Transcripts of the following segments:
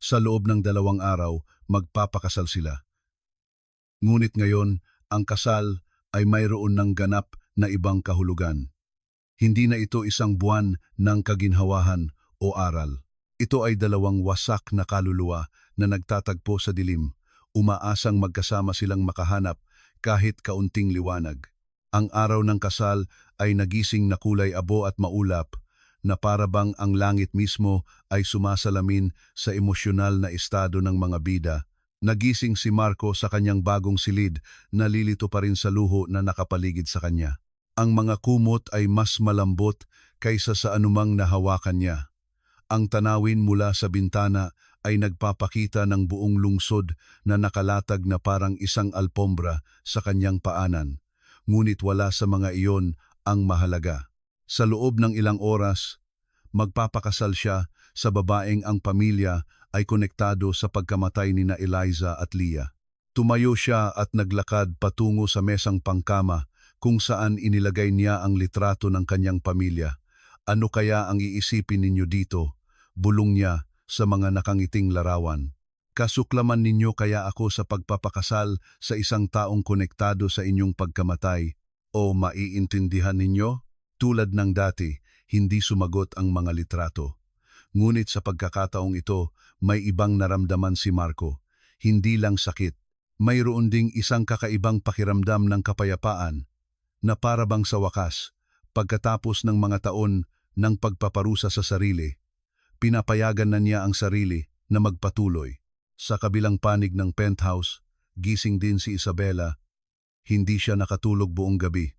Sa loob ng 2 araw, magpapakasal sila. Ngunit ngayon, ang kasal ay mayroon ng ganap na ibang kahulugan. Hindi na ito isang buwan ng kaginhawahan o aral. Ito ay 2 wasak na kaluluwa na nagtatagpo sa dilim, umaasang magkasama silang makahanap kahit kaunting liwanag. Ang araw ng kasal ay nagising na kulay abo at maulap, na parabang ang langit mismo ay sumasalamin sa emosyonal na estado ng mga bida. Nagising si Marco sa kanyang bagong silid, nalilito pa rin sa luho na nakapaligid sa kanya. Ang mga kumot ay mas malambot kaysa sa anumang nahawakan niya. Ang tanawin mula sa bintana ay nagpapakita ng buong lungsod na nakalatag na parang isang alpombra sa kanyang paanan. Ngunit wala sa mga iyon ang mahalaga. Sa loob ng ilang oras, magpapakasal siya sa babaeng ang pamilya ay konektado sa pagkamatay ni na Eliza at Leah. Tumayo siya at naglakad patungo sa mesang pangkama kung saan inilagay niya ang litrato ng kanyang pamilya. Ano kaya ang iisipin ninyo dito? Bulong niya sa mga nakangiting larawan. Kasuklaman ninyo kaya ako sa pagpapakasal sa isang taong konektado sa inyong pagkamatay? O maiintindihan ninyo? Tulad ng dati, hindi sumagot ang mga litrato. Ngunit sa pagkakataong ito, may ibang naramdaman si Marco. Hindi lang sakit. Mayroon ding isang kakaibang pakiramdam ng kapayapaan na parabang sa wakas, pagkatapos ng mga taon ng pagpaparusa sa sarili, pinapayagan na niya ang sarili na magpatuloy. Sa kabilang panig ng penthouse, gising din si Isabela. Hindi siya nakatulog buong gabi.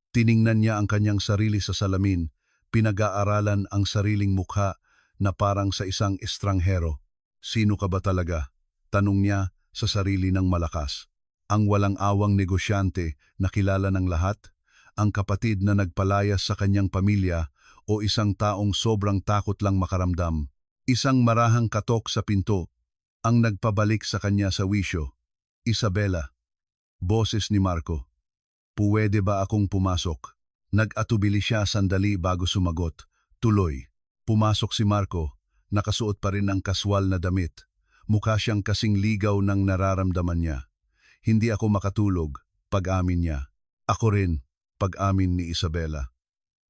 Tiningnan niya ang kanyang sarili sa salamin, pinag-aaralan ang sariling mukha na parang sa isang estranghero. Sino ka ba talaga? Tanong niya sa sarili ng malakas. Ang walang awang negosyante na kilala ng lahat, ang kapatid na nagpalayas sa kanyang pamilya o isang taong sobrang takot lang makaramdam. Isang marahang katok sa pinto ang nagpabalik sa kanya sa wisyo. Isabela. Boses ni Marco. Puwede ba akong pumasok? Nag-atubili siya sandali bago sumagot. Tuloy. Pumasok si Marco, nakasuot pa rin ang kaswal na damit. Mukha siyang kasing ligaw ng nararamdaman niya. Hindi ako makatulog, pag-amin niya. Ako rin, pag-amin ni Isabela.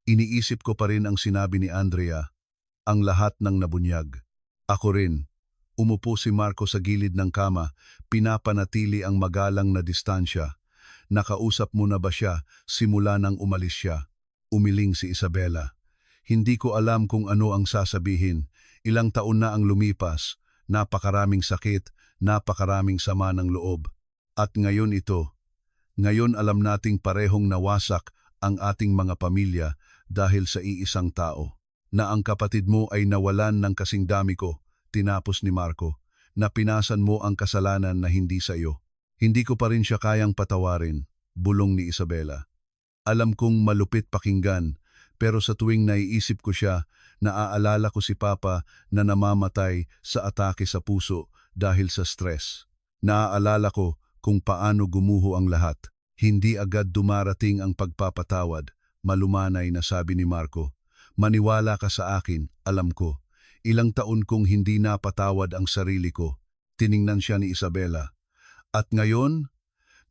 Iniisip ko pa rin ang sinabi ni Andrea, ang lahat ng nabunyag. Ako rin. Umupo si Marco sa gilid ng kama, pinapanatili ang magalang na distansya. Nakausap mo na ba siya simula nang umalis siya? Umiling si Isabela. Hindi ko alam kung ano ang sasabihin. Ilang taon na ang lumipas, napakaraming sakit, napakaraming sama ng loob. At ngayon ito. Ngayon alam nating parehong nawasak ang ating mga pamilya dahil sa iisang tao. Na ang kapatid mo ay nawalan ng kasing dami ko, tinapos ni Marco, na pinasan mo ang kasalanan na hindi sa iyo. Hindi ko pa rin siya kayang patawarin, bulong ni Isabela. Alam kong malupit pakinggan, pero sa tuwing naiisip ko siya, naaalala ko si Papa na namamatay sa atake sa puso dahil sa stress. Naaalala ko kung paano gumuho ang lahat. Hindi agad dumarating ang pagpapatawad, malumanay na sabi ni Marco. Maniwala ka sa akin, alam ko. Ilang taon kong hindi napatawad ang sarili ko. Tiningnan siya ni Isabela. At ngayon,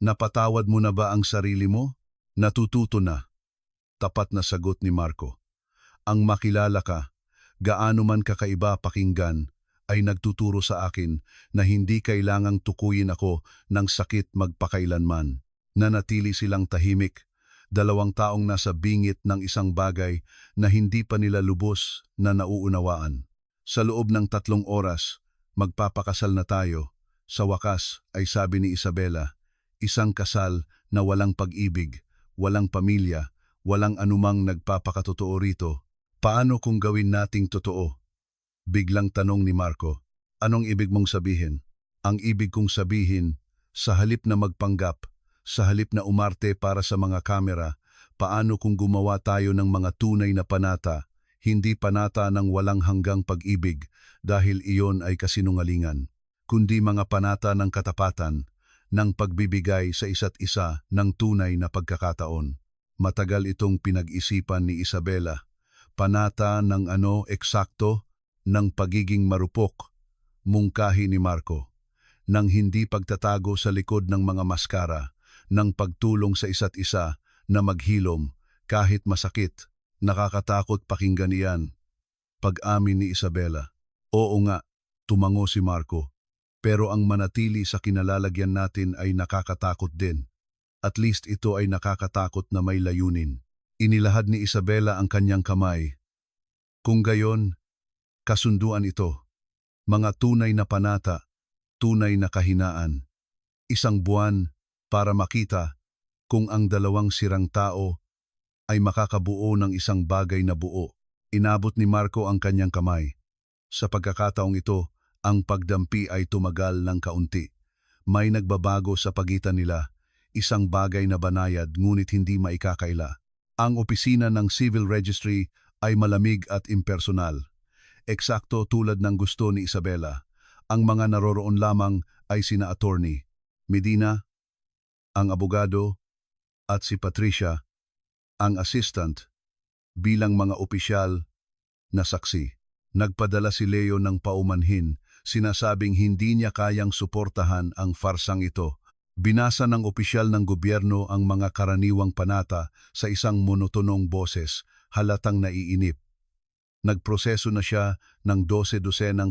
napatawad mo na ba ang sarili mo? Natututo na. Tapat na sagot ni Marco. Ang makilala ka, gaano man kakaiba pakinggan, ay nagtuturo sa akin na hindi kailangang tukuyin ako ng sakit magpakailanman. Nanatili silang tahimik, 2 taong nasa bingit ng isang bagay na hindi pa nila lubos na nauunawaan. Sa loob ng 3 oras, magpapakasal na tayo. Sa wakas ay sabi ni Isabela, isang kasal na walang pag-ibig, walang pamilya, walang anumang nagpapakatotoo rito. Paano kung gawin nating totoo? Biglang tanong ni Marco. Anong ibig mong sabihin? Ang ibig kong sabihin, sa halip na magpanggap, sa halip na umarte para sa mga kamera, paano kung gumawa tayo ng mga tunay na panata, hindi panata ng walang hanggang pag-ibig dahil iyon ay kasinungalingan, kundi mga panata ng katapatan, ng pagbibigay sa isa't isa ng tunay na pagkakataon. Matagal itong pinag-isipan ni Isabela. Panata ng eksakto, ng pagiging marupok, mungkahi ni Marco, ng hindi pagtatago sa likod ng mga maskara, ng pagtulong sa isa't isa na maghilom kahit masakit, nakakatakot pakinggan iyan. Pag-amin ni Isabela, oo nga, tumango si Marco, pero ang manatili sa kinalalagyan natin ay nakakatakot din. At least ito ay nakakatakot na may layunin. Inilahad ni Isabela ang kanyang kamay. Kung gayon, kasunduan ito. Mga tunay na panata, tunay na kahinaan. Isang buwan para makita kung ang dalawang sirang tao ay makakabuo ng isang bagay na buo. Inabot ni Marco ang kanyang kamay. Sa pagkakataong ito, ang pagdampi ay tumagal ng kaunti. May nagbabago sa pagitan nila. Isang bagay na banayad ngunit hindi maikakaila. Ang opisina ng Civil Registry ay malamig at impersonal. Eksakto tulad ng gusto ni Isabela. Ang mga naroroon lamang ay sina attorney Medina, ang abogado, at si Patricia, ang assistant, bilang mga opisyal na saksi. Nagpadala si Leo ng paumanhin, sinasabing hindi niya kayang suportahan ang farsang ito. Binasa ng opisyal ng gobyerno ang mga karaniwang panata sa isang monotonong boses, halatang naiinip. Nagproseso na siya ng 12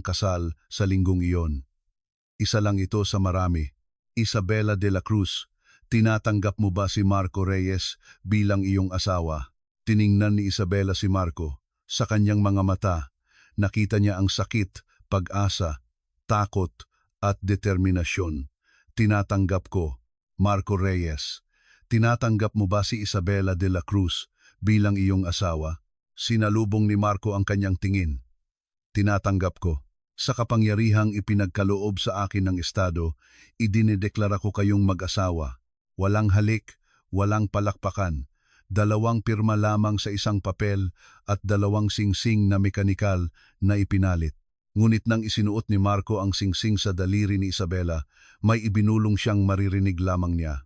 kasal sa linggong iyon. Isa lang ito sa marami. Isabela de la Cruz, tinatanggap mo ba si Marco Reyes bilang iyong asawa? Tiningnan ni Isabela si Marco. Sa kanyang mga mata, nakita niya ang sakit, pag-asa, takot at determinasyon. Tinatanggap ko, Marco Reyes. Tinatanggap mo ba si Isabela de la Cruz bilang iyong asawa? Sinalubong ni Marco ang kanyang tingin. Tinatanggap ko. Sa kapangyarihang ipinagkaloob sa akin ng Estado, idinideklara ko kayong mag-asawa. Walang halik, walang palakpakan. 2 pirma lamang sa isang papel at 2 singsing na mekanikal na ipinalit. Ngunit nang isinuot ni Marco ang singsing sa daliri ni Isabela, may ibinulong siyang maririnig lamang niya.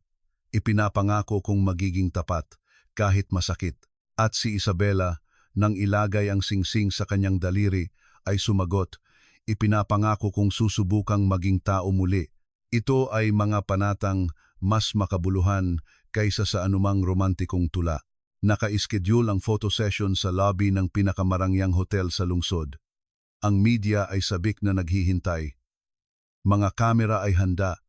Ipinapangako kong magiging tapat, kahit masakit. At si Isabela, nang ilagay ang singsing sa kanyang daliri, ay sumagot, ipinapangako kong susubukang maging tao muli. Ito ay mga panatang mas makabuluhan kaysa sa anumang romantikong tula. Naka-schedule ang photo session sa lobby ng pinakamarangyang hotel sa lungsod. Ang media ay sabik na naghihintay. Mga kamera ay handa,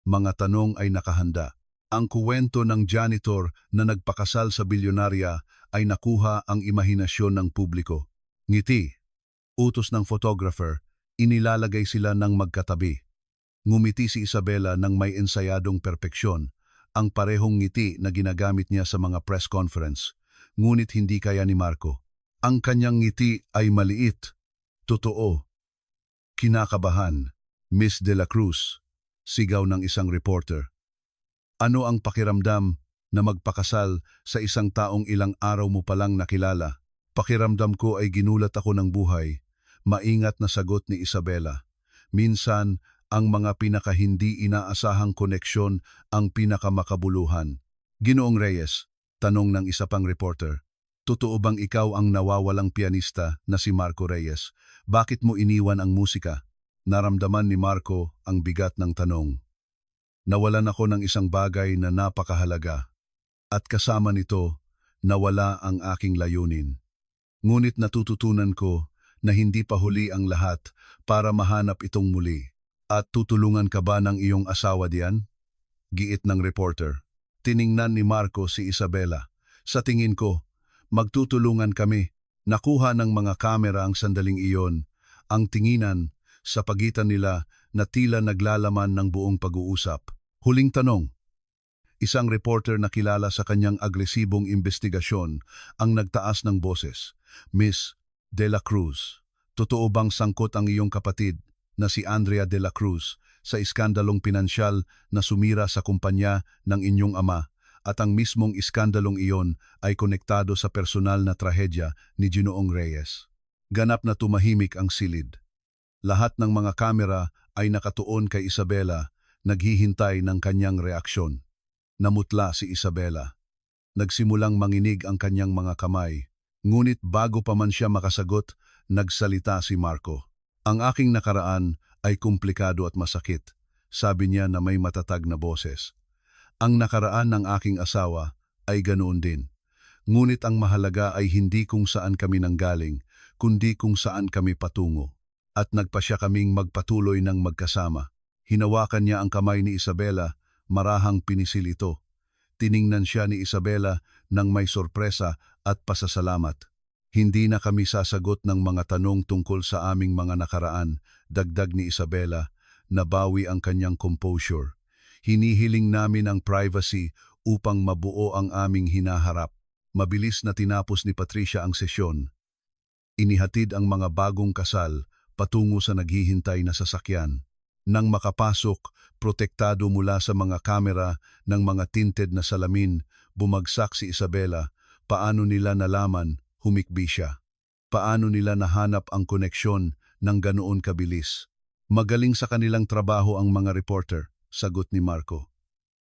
mga tanong ay nakahanda. Ang kuwento ng janitor na nagpakasal sa bilyonarya ay nakuha ang imahinasyon ng publiko. Ngiti, utos ng photographer, inilalagay sila ng magkatabi. Ngumiti si Isabela ng may ensayadong perpeksyon, ang parehong ngiti na ginagamit niya sa mga press conference, ngunit hindi kaya ni Marco. Ang kanyang ngiti ay maliit, totoo, kinakabahan. Miss de la Cruz, sigaw ng isang reporter. Ano ang pakiramdam na magpakasal sa isang taong ilang araw mo palang nakilala? Pakiramdam ko ay ginulat ako ng buhay. Maingat na sagot ni Isabela. Minsan, ang mga pinakahindi inaasahang koneksyon ang pinakamakabuluhan. Ginoong Reyes, tanong ng isa pang reporter. Totoo bang ikaw ang nawawalang pianista na si Marco Reyes? Bakit mo iniwan ang musika? Naramdaman ni Marco ang bigat ng tanong. Nawalan ako ng isang bagay na napakahalaga. At kasama nito, nawala ang aking layunin. Ngunit natututunan ko na hindi pa huli ang lahat para mahanap itong muli. At tutulungan ka ba ng iyong asawa diyan? Giit ng reporter. Tiningnan ni Marco si Isabela. Sa tingin ko, magtutulungan kami. Nakuha ng mga kamera ang sandaling iyon. Ang tinginan sa pagitan nila na tila naglalaman ng buong pag-uusap. Huling tanong. Isang reporter na kilala sa kanyang agresibong investigasyon ang nagtaas ng boses. Miss de la Cruz, totoo bang sangkot ang iyong kapatid na si Andrea de la Cruz sa iskandalong pinansyal na sumira sa kumpanya ng inyong ama at ang mismong iskandalong iyon ay konektado sa personal na trahedya ni Ginoong Reyes? Ganap na tumahimik ang silid. Lahat ng mga kamera ay nakatuon kay Isabela, naghihintay ng kanyang reaksyon. Namutla si Isabela. Nagsimulang manginig ang kanyang mga kamay. Ngunit bago pa man siya makasagot, nagsalita si Marco. Ang aking nakaraan ay komplikado at masakit. Sabi niya na may matatag na boses. Ang nakaraan ng aking asawa ay ganoon din. Ngunit ang mahalaga ay hindi kung saan kami nanggaling, kundi kung saan kami patungo. At nagpa siya kaming magpatuloy ng magkasama. Hinawakan niya ang kamay ni Isabela, marahang pinisil ito. Tiningnan siya ni Isabela nang may sorpresa at pasasalamat. Hindi na kami sasagot ng mga tanong tungkol sa aming mga nakaraan, dagdag ni Isabela, nabawi ang kanyang composure. Hinihiling namin ang privacy upang mabuo ang aming hinaharap. Mabilis na tinapos ni Patricia ang sesyon. Inihatid ang mga bagong kasal patungo sa naghihintay na sasakyan. Nang makapasok, protektado mula sa mga kamera ng mga tinted na salamin, bumagsak si Isabela. Paano nila nalaman, humikbi siya? Paano nila nahanap ang koneksyon ng ganoon kabilis? Magaling sa kanilang trabaho ang mga reporter, sagot ni Marco.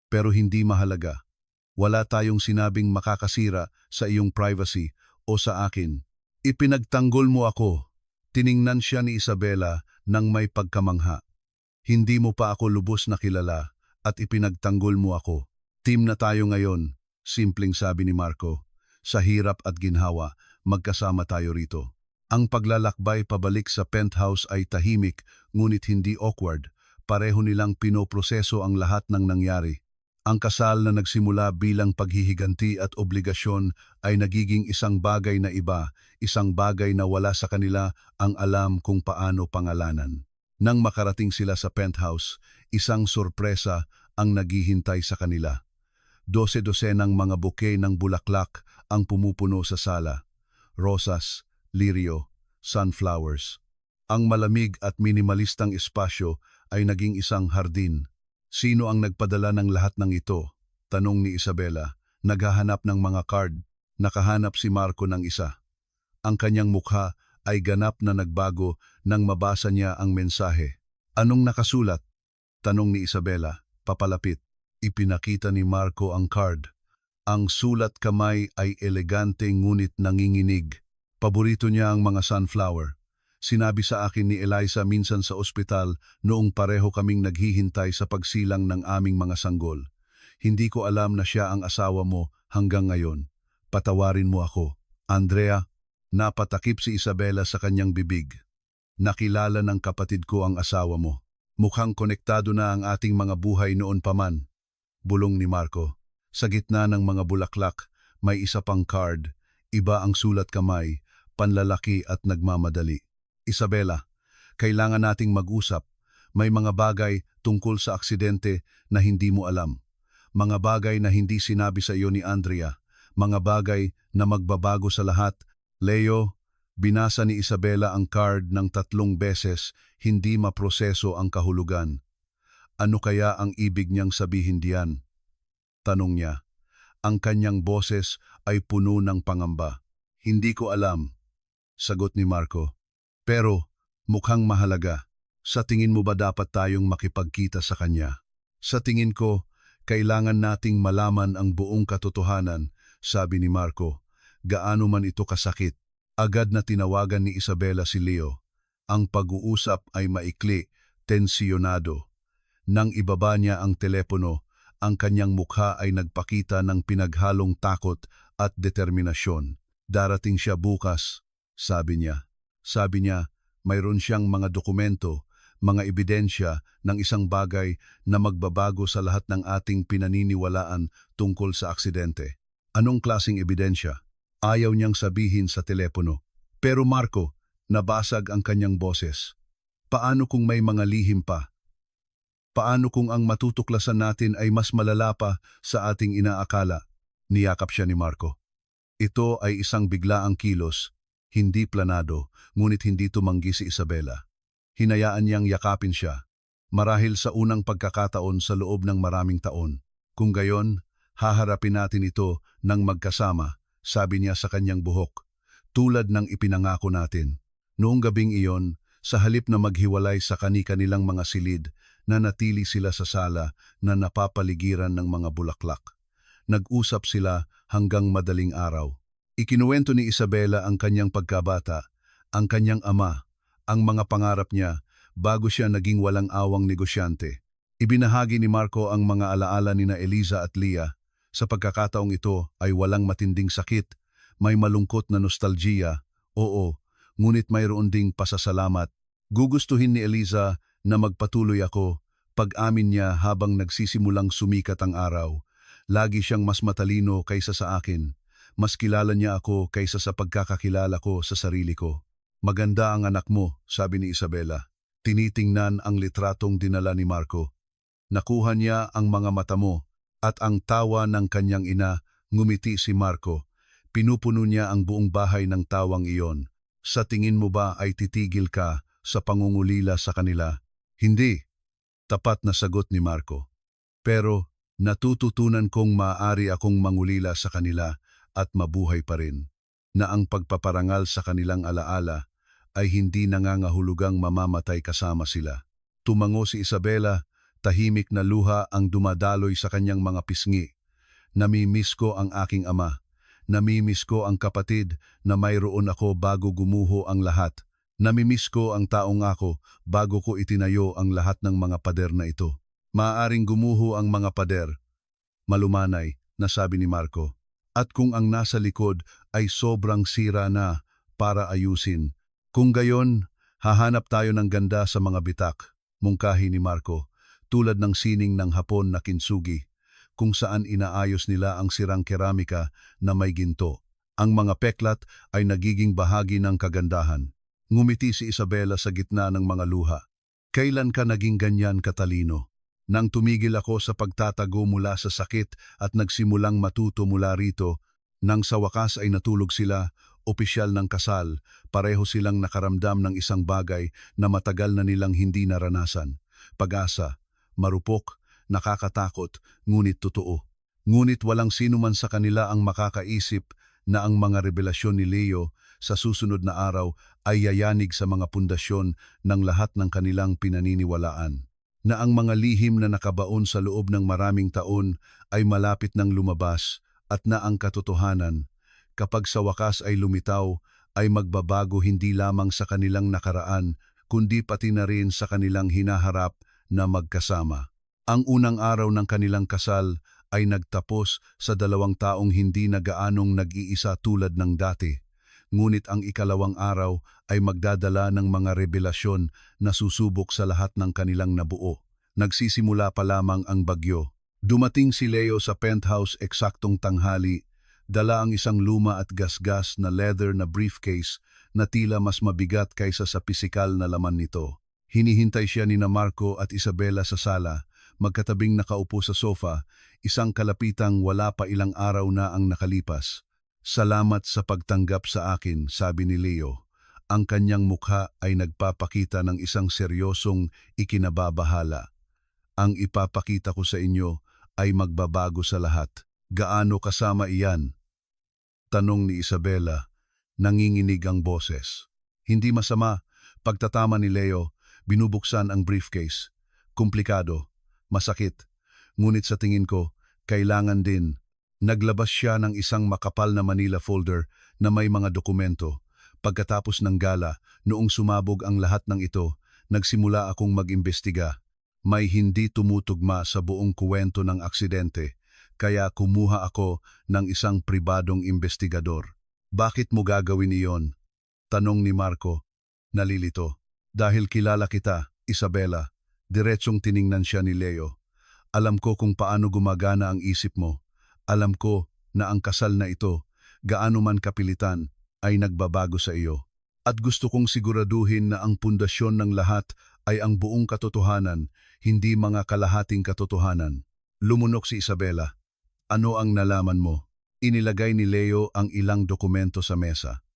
Pero hindi mahalaga. Wala tayong sinabing makakasira sa iyong privacy o sa akin. Ipinagtanggol mo ako. Tiningnan siya ni Isabela nang may pagkamangha. Hindi mo pa ako lubos na kilala at ipinagtanggol mo ako. Team na tayo ngayon, simpleng sabi ni Marco. Sa hirap at ginhawa, magkasama tayo rito. Ang paglalakbay pabalik sa penthouse ay tahimik ngunit hindi awkward. Pareho nilang pinoproseso ang lahat ng nangyari. Ang kasal na nagsimula bilang paghihiganti at obligasyon ay nagiging isang bagay na iba, isang bagay na wala sa kanila ang alam kung paano pangalanan. Nang makarating sila sa penthouse, isang sorpresa ang naghihintay sa kanila. 12-12 ng mga bouquet ng bulaklak ang pumupuno sa sala. Rosas, lirio, sunflowers. Ang malamig at minimalistang espasyo ay naging isang hardin. Sino ang nagpadala ng lahat ng ito? Tanong ni Isabela. Naghahanap ng mga card. Nakahanap si Marco ng isa. Ang kanyang mukha ay ganap na nagbago nang mabasa niya ang mensahe. Anong nakasulat? Tanong ni Isabela. Papalapit. Ipinakita ni Marco ang card. Ang sulat kamay ay elegante ngunit nanginginig. Paborito niya ang mga sunflower. Sinabi sa akin ni Eliza minsan sa ospital noong pareho kaming naghihintay sa pagsilang ng aming mga sanggol. Hindi ko alam na siya ang asawa mo hanggang ngayon. Patawarin mo ako. Andrea, napatakip si Isabela sa kanyang bibig. Nakilala ng kapatid ko ang asawa mo. Mukhang konektado na ang ating mga buhay noon pa man. Bulong ni Marco. Sa gitna ng mga bulaklak, may isa pang card. Iba ang sulat kamay, panlalaki at nagmamadali. Isabela, kailangan nating mag-usap. May mga bagay tungkol sa aksidente na hindi mo alam. Mga bagay na hindi sinabi sa iyo ni Andrea. Mga bagay na magbabago sa lahat. Leo, binasa ni Isabela ang card ng 3 beses, hindi maproseso ang kahulugan. Ano kaya ang ibig niyang sabihin diyan? Tanong niya. Ang kanyang boses ay puno ng pangamba. Hindi ko alam. Sagot ni Marco. Pero, mukhang mahalaga. Sa tingin mo ba dapat tayong makipagkita sa kanya? Sa tingin ko, kailangan nating malaman ang buong katotohanan, sabi ni Marco. Gaano man ito kasakit. Agad na tinawagan ni Isabela si Leo. Ang pag-uusap ay maikli, tensyonado. Nang ibaba niya ang telepono, ang kanyang mukha ay nagpakita ng pinaghalong takot at determinasyon. Darating siya bukas, sabi niya. Sabi niya, mayroon siyang mga dokumento, mga ebidensya ng isang bagay na magbabago sa lahat ng ating pinaniniwalaan tungkol sa aksidente. Anong klaseng ebidensya? Ayaw niyang sabihin sa telepono. Pero Marco, nabasag ang kanyang boses. Paano kung may mga lihim pa? Paano kung ang matutuklasan natin ay mas malala pa sa ating inaakala? Niyakap siya ni Marco. Ito ay isang biglaang kilos. Hindi planado, ngunit hindi tumanggi si Isabela. Hinayaan niyang yakapin siya, marahil sa unang pagkakataon sa loob ng maraming taon. Kung gayon, haharapin natin ito ng magkasama, sabi niya sa kanyang buhok, tulad ng ipinangako natin. Noong gabing iyon, sa halip na maghiwalay sa kani-kanilang mga silid, nanatili sila sa sala na napapaligiran ng mga bulaklak. Nag-usap sila hanggang madaling araw. Ikinuwento ni Isabela ang kanyang pagkabata, ang kanyang ama, ang mga pangarap niya, bago siya naging walang awang negosyante. Ibinahagi ni Marco ang mga alaala nina Eliza at Leah. Sa pagkakataong ito ay walang matinding sakit, may malungkot na nostalgia, oo, ngunit mayroon ding pasasalamat. Gugustuhin ni Eliza na magpatuloy ako, pag-amin niya habang nagsisimulang sumikat ang araw. Lagi siyang mas matalino kaysa sa akin. Mas kilala niya ako kaysa sa pagkakakilala ko sa sarili ko. Maganda ang anak mo, sabi ni Isabela. Tinitingnan ang litratong dinala ni Marco. Nakuha niya ang mga mata mo at ang tawa ng kanyang ina. Ngumiti si Marco. Pinupuno niya ang buong bahay ng tawang iyon. Sa tingin mo ba ay titigil ka sa pangungulila sa kanila? Hindi. Tapat na sagot ni Marco. Pero natututunan kong maaari akong mangulila sa kanila at mabuhay pa rin. Na ang pagpaparangal sa kanilang alaala ay hindi nangangahulugang mamamatay kasama sila. Tumango si Isabela, tahimik na luha ang dumadaloy sa kanyang mga pisngi. Namimiss ko ang aking ama. Namimiss ko ang kapatid na mayroon ako bago gumuho ang lahat. Namimiss ko ang taong ako bago ko itinayo ang lahat ng mga pader na ito. Maaaring gumuho ang mga pader. Malumanay, nasabi ni Marco. At kung ang nasa likod ay sobrang sira na para ayusin. Kung gayon, hahanap tayo ng ganda sa mga bitak, mungkahi ni Marco, tulad ng sining ng Hapon na kintsugi, kung saan inaayos nila ang sirang keramika na may ginto. Ang mga peklat ay nagiging bahagi ng kagandahan. Ngumiti si Isabela sa gitna ng mga luha. Kailan ka naging ganyan katalino? Nang tumigil ako sa pagtatago mula sa sakit at nagsimulang matuto mula rito, nang sa wakas ay natulog sila, opisyal ng kasal, pareho silang nakaramdam ng isang bagay na matagal na nilang hindi naranasan. Pag-asa, marupok, nakakatakot, ngunit totoo. Ngunit walang sino man sa kanila ang makakaisip na ang mga revelasyon ni Leo sa susunod na araw ay yayanig sa mga pundasyon ng lahat ng kanilang pinaniniwalaan. Na ang mga lihim na nakabaon sa loob ng maraming taon ay malapit ng lumabas at na ang katotohanan, kapag sa wakas ay lumitaw, ay magbabago hindi lamang sa kanilang nakaraan, kundi pati na rin sa kanilang hinaharap na magkasama. Ang unang araw ng kanilang kasal ay nagtapos sa dalawang taong hindi na gaanong nag-iisa tulad ng dati. Ngunit ang ikalawang araw ay magdadala ng mga revelasyon na susubok sa lahat ng kanilang nabuo. Nagsisimula pa lamang ang bagyo. Dumating si Leo sa penthouse eksaktong tanghali, dala ang isang luma at gasgas na leather na briefcase na tila mas mabigat kaysa sa pisikal na laman nito. Hinihintay siya ni Marco at Isabela sa sala, magkatabing nakaupo sa sofa, isang kalapitang wala pa ilang araw na ang nakalipas. Salamat sa pagtanggap sa akin, sabi ni Leo. Ang kanyang mukha ay nagpapakita ng isang seryosong ikinababahala. Ang ipapakita ko sa inyo ay magbabago sa lahat. Gaano kasama iyan? Tanong ni Isabela, nanginginig ang boses. Hindi masama, pagtatama ni Leo, binubuksan ang briefcase. Komplikado, masakit, ngunit sa tingin ko, kailangan din. Naglabas siya ng isang makapal na Manila folder na may mga dokumento. Pagkatapos ng gala, noong sumabog ang lahat ng ito, nagsimula akong mag-imbestiga. May hindi tumutugma sa buong kuwento ng aksidente, kaya kumuha ako ng isang pribadong investigador. Bakit mo gagawin iyon? Tanong ni Marco. Nalilito. Dahil kilala kita, Isabela. Diretsong tiningnan siya ni Leo. Alam ko kung paano gumagana ang isip mo. Alam ko na ang kasal na ito, gaano man kapilitan, ay nagbabago sa iyo. At gusto kong siguraduhin na ang pundasyon ng lahat ay ang buong katotohanan, hindi mga kalahating katotohanan. Lumunok si Isabela. Ano ang nalaman mo? Inilagay ni Leo ang ilang dokumento sa mesa.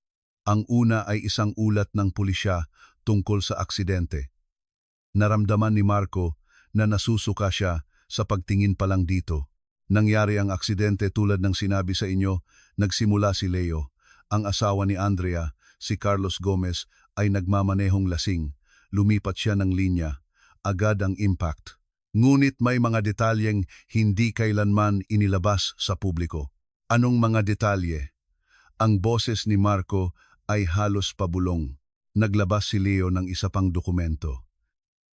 Ang una ay isang ulat ng pulisya tungkol sa aksidente. Naramdaman ni Marco na nasusuka siya sa pagtingin pa lang dito. Nangyari ang aksidente tulad ng sinabi sa inyo, nagsimula si Leo. Ang asawa ni Andrea, si Carlos Gomez, ay nagmamanehong lasing. Lumipat siya ng linya. Agad ang impact. Ngunit may mga detalyeng hindi kailanman inilabas sa publiko. Anong mga detalye? Ang boses ni Marco ay halos pabulong. Naglabas si Leo ng isa pang dokumento.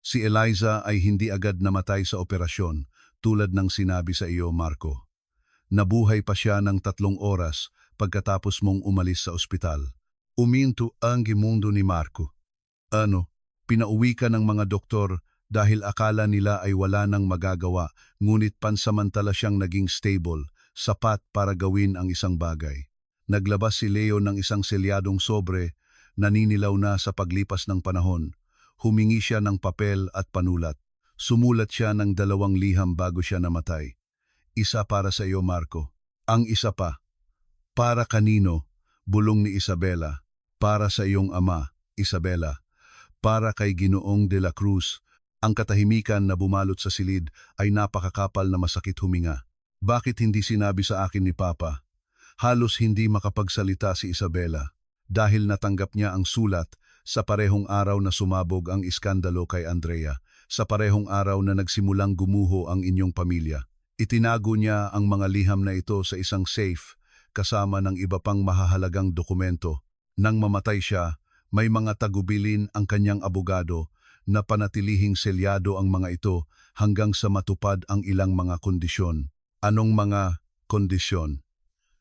Si Eliza ay hindi agad namatay sa operasyon tulad ng sinabi sa iyo, Marco. Nabuhay pa siya ng 3 oras pagkatapos mong umalis sa ospital. Uminto ang mundo ni Marco. Pinauwi ka ng mga doktor dahil akala nila ay wala nang magagawa, ngunit pansamantala siyang naging stable, sapat para gawin ang isang bagay. Naglabas si Leo ng isang selyadong sobre, naninilaw na sa paglipas ng panahon. Humingi siya ng papel at panulat. Sumulat siya ng 2 liham bago siya namatay. Isa para sa iyo, Marco. Ang isa pa. Para kanino? Bulong ni Isabela. Para sa iyong ama, Isabela. Para kay Ginoong de la Cruz. Ang katahimikan na bumalot sa silid ay napakakapal na masakit huminga. Bakit hindi sinabi sa akin ni Papa? Halos hindi makapagsalita si Isabela dahil natanggap niya ang sulat sa parehong araw na sumabog ang iskandalo kay Andrea, sa parehong araw na nagsimulang gumuho ang inyong pamilya. Itinago niya ang mga liham na ito sa isang safe kasama ng iba pang mahahalagang dokumento. Nang mamatay siya, may mga tagubilin ang kanyang abogado na panatilihing selyado ang mga ito hanggang sa matupad ang ilang mga kondisyon. Anong mga kondisyon?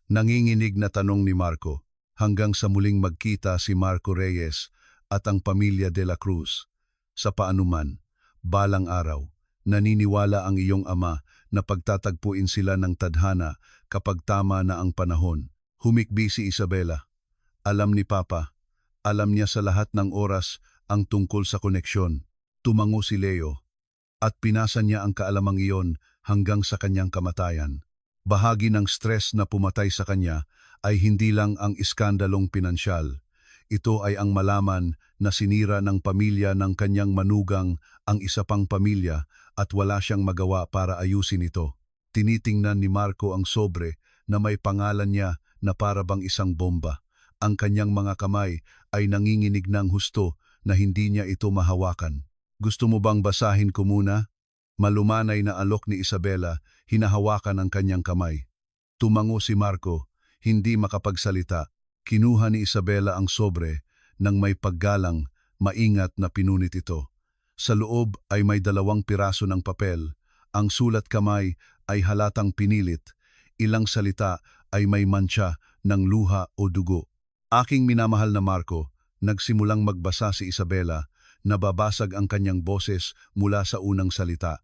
Nanginginig na tanong ni Marco, hanggang sa muling magkita si Marco Reyes at ang pamilya de la Cruz. Sa paanuman, balang araw, naniniwala ang iyong ama na pagtatagpuin sila ng tadhana kapag tama na ang panahon. Humikbi si Isabela. Alam ni Papa, alam niya sa lahat ng oras ang tungkol sa koneksyon. Tumango si Leo at pinasa niya ang kaalamang iyon hanggang sa kanyang kamatayan. Bahagi ng stress na pumatay sa kanya ay hindi lang ang iskandalong pinansyal. Ito ay ang malaman na sinira ng pamilya ng kanyang manugang ang isa pang pamilya at wala siyang magawa para ayusin ito. Tinitingnan ni Marco ang sobre na may pangalan niya na para bang isang bomba. Ang kanyang mga kamay ay nanginginig ng husto na hindi niya ito mahawakan. Gusto mo bang basahin ko muna? Malumanay na alok ni Isabela, hinahawakan ang kanyang kamay. Tumango si Marco, hindi makapagsalita. Kinuha ni Isabela ang sobre nang may paggalang, maingat na pinunit ito. Sa loob ay may 2 piraso ng papel. Ang sulat kamay ay halatang pinilit. Ilang salita ay may mantsa ng luha o dugo. Aking minamahal na Marco, nagsimulang magbasa si Isabela, nababasag ang kanyang boses mula sa unang salita.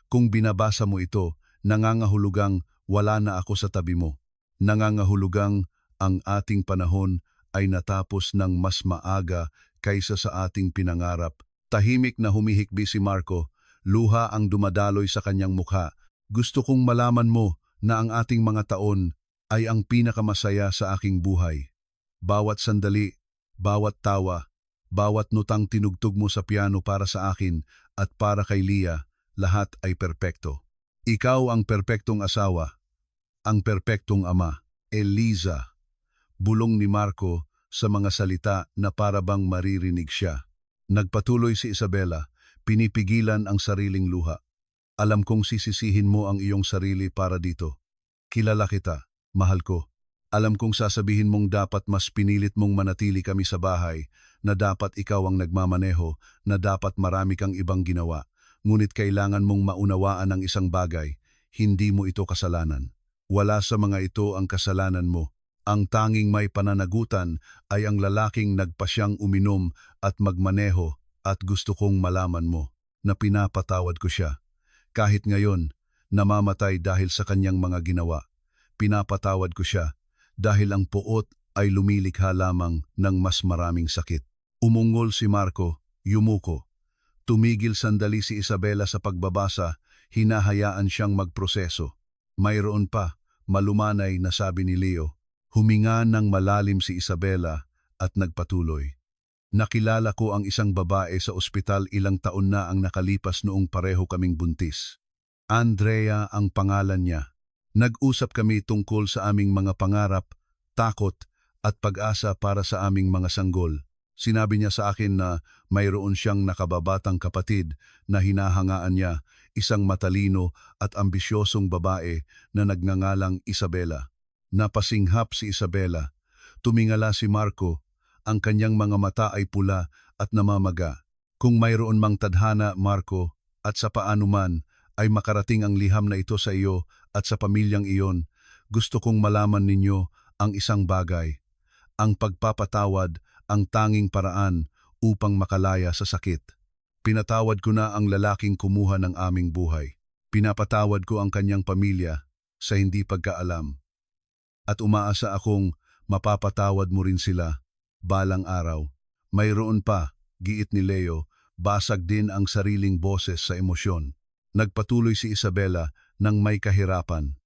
Kung binabasa mo ito, nangangahulugang wala na ako sa tabi mo. Nangangahulugang ang ating panahon ay natapos ng mas maaga kaysa sa ating pinangarap. Tahimik na humihikbi si Marco, luha ang dumadaloy sa kanyang mukha. Gusto kong malaman mo na ang ating mga taon ay ang pinakamasaya sa aking buhay. Bawat sandali, bawat tawa, bawat notang tinugtog mo sa piano para sa akin at para kay Lia, lahat ay perpekto. Ikaw ang perpektong asawa, ang perpektong ama, Eliza. Bulong ni Marco sa mga salita na parabang maririnig siya. Nagpatuloy si Isabela, pinipigilan ang sariling luha. Alam kong sisisihin mo ang iyong sarili para dito. Kilala kita, mahal ko. Alam kong sasabihin mong dapat mas pinilit mong manatili kami sa bahay, na dapat ikaw ang nagmamaneho, na dapat marami kang ibang ginawa. Ngunit kailangan mong maunawaan ang isang bagay, hindi mo ito kasalanan. Wala sa mga ito ang kasalanan mo. Ang tanging may pananagutan ay ang lalaking nagpasyang uminom at magmaneho at gusto kong malaman mo na pinapatawad ko siya. Kahit ngayon, namamatay dahil sa kanyang mga ginawa. Pinapatawad ko siya dahil ang puot ay lumilikha lamang ng mas maraming sakit. Umungol si Marco, yumuko. Tumigil sandali si Isabela sa pagbabasa, hinahayaan siyang magproseso. Mayroon pa, malumanay na sabi ni Leo. Huminga ng malalim si Isabela at nagpatuloy. Nakilala ko ang isang babae sa ospital ilang taon na ang nakalipas noong pareho kaming buntis. Andrea ang pangalan niya. Nag-usap kami tungkol sa aming mga pangarap, takot at pag-asa para sa aming mga sanggol. Sinabi niya sa akin na mayroon siyang nakababatang kapatid na hinahangaan niya, isang matalino at ambisyosong babae na nagngangalang Isabela. Napasinghap si Isabela. Tumingala si Marco. Ang kanyang mga mata ay pula at namamaga. Kung mayroon mang tadhana, Marco, at sa paano man ay makarating ang liham na ito sa iyo at sa pamilyang iyon, gusto kong malaman ninyo ang isang bagay. Ang pagpapatawad ang tanging paraan upang makalaya sa sakit. Pinatawad ko na ang lalaking kumuha ng aming buhay. Pinapatawad ko ang kanyang pamilya sa hindi pagkaalam. At umaasa akong mapapatawad mo rin sila balang araw. Mayroon pa, giit ni Leo, basag din ang sariling boses sa emosyon. Nagpatuloy si Isabela nang may kahirapan.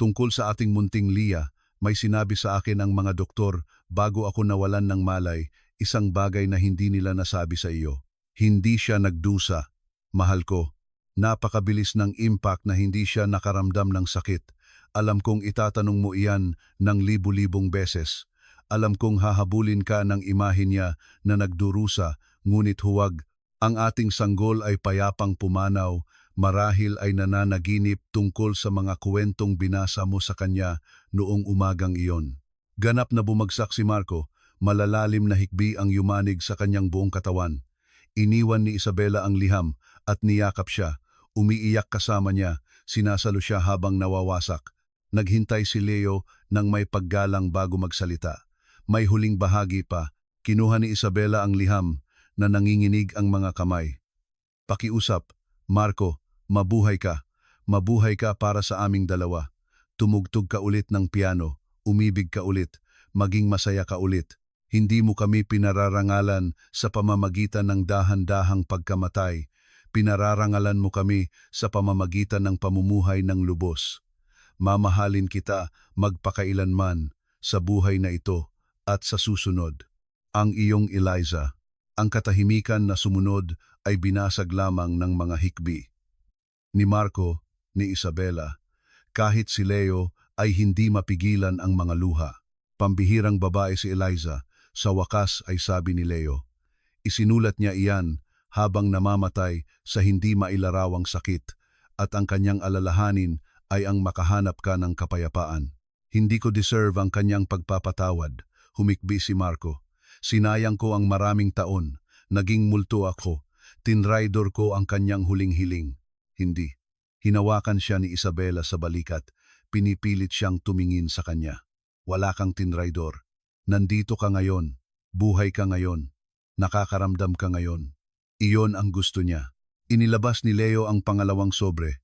Tungkol sa ating munting Lia, may sinabi sa akin ang mga doktor bago ako nawalan ng malay, isang bagay na hindi nila nasabi sa iyo. Hindi siya nagdusa. Mahal ko, napakabilis ng impact na hindi siya nakaramdam ng sakit. Alam kong itatanong mo iyan ng libu-libong beses. Alam kong hahabulin ka ng imahe niya na nagdurusa, ngunit huwag. Ang ating sanggol ay payapang pumanaw, marahil ay nananaginip tungkol sa mga kwentong binasa mo sa kanya noong umagang iyon. Ganap na bumagsak si Marco, malalalim na hikbi ang yumanig sa kanyang buong katawan. Iniwan ni Isabela ang liham at niyakap siya. Umiiyak kasama niya, sinasalo siya habang nawawasak. Naghintay si Leo nang may paggalang bago magsalita. May huling bahagi pa, kinuha ni Isabela ang liham na nanginginig ang mga kamay. Pakiusap, Marco, mabuhay ka. Mabuhay ka para sa aming dalawa. Tumugtog ka ulit ng piano, umibig ka ulit, maging masaya ka ulit. Hindi mo kami pinararangalan sa pamamagitan ng dahan-dahang pagkamatay. Pinararangalan mo kami sa pamamagitan ng pamumuhay ng lubos. Mamahalin kita magpakailanman sa buhay na ito at sa susunod. Ang iyong Eliza. Ang katahimikan na sumunod ay binasag lamang ng mga hikbi. Ni Marco, ni Isabela, kahit si Leo ay hindi mapigilan ang mga luha. Pambihirang babae si Eliza, sa wakas ay sabi ni Leo. Isinulat niya iyan habang namamatay sa hindi mailarawang sakit at ang kanyang alalahanin ay ang makahanap ka ng kapayapaan. Hindi ko deserve ang kanyang pagpapatawad, humikbi si Marco. Sinayang ko ang maraming taon, naging multo ako, tinraidor ko ang kanyang huling hiling. Hindi. Hinawakan siya ni Isabela sa balikat, pinipilit siyang tumingin sa kanya. Wala kang tinraidor. Nandito ka ngayon, buhay ka ngayon, nakakaramdam ka ngayon. Iyon ang gusto niya. Inilabas ni Leo ang pangalawang sobre.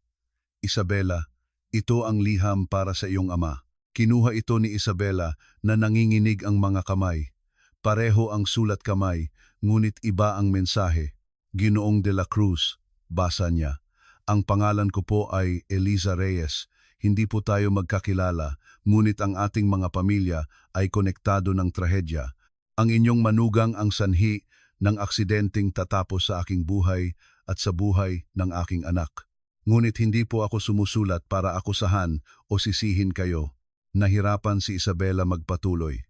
Isabela, ito ang liham para sa iyong ama. Kinuha ito ni Isabela na nanginginig ang mga kamay. Pareho ang sulat kamay, ngunit iba ang mensahe. Ginoong de la Cruz, basa niya. Ang pangalan ko po ay Eliza Reyes. Hindi po tayo magkakilala, ngunit ang ating mga pamilya ay konektado ng trahedya. Ang inyong manugang ang sanhi ng aksidenteng tatapos sa aking buhay at sa buhay ng aking anak. Ngunit hindi po ako sumusulat para akusahan o sisihin kayo. Nahirapan si Isabela magpatuloy.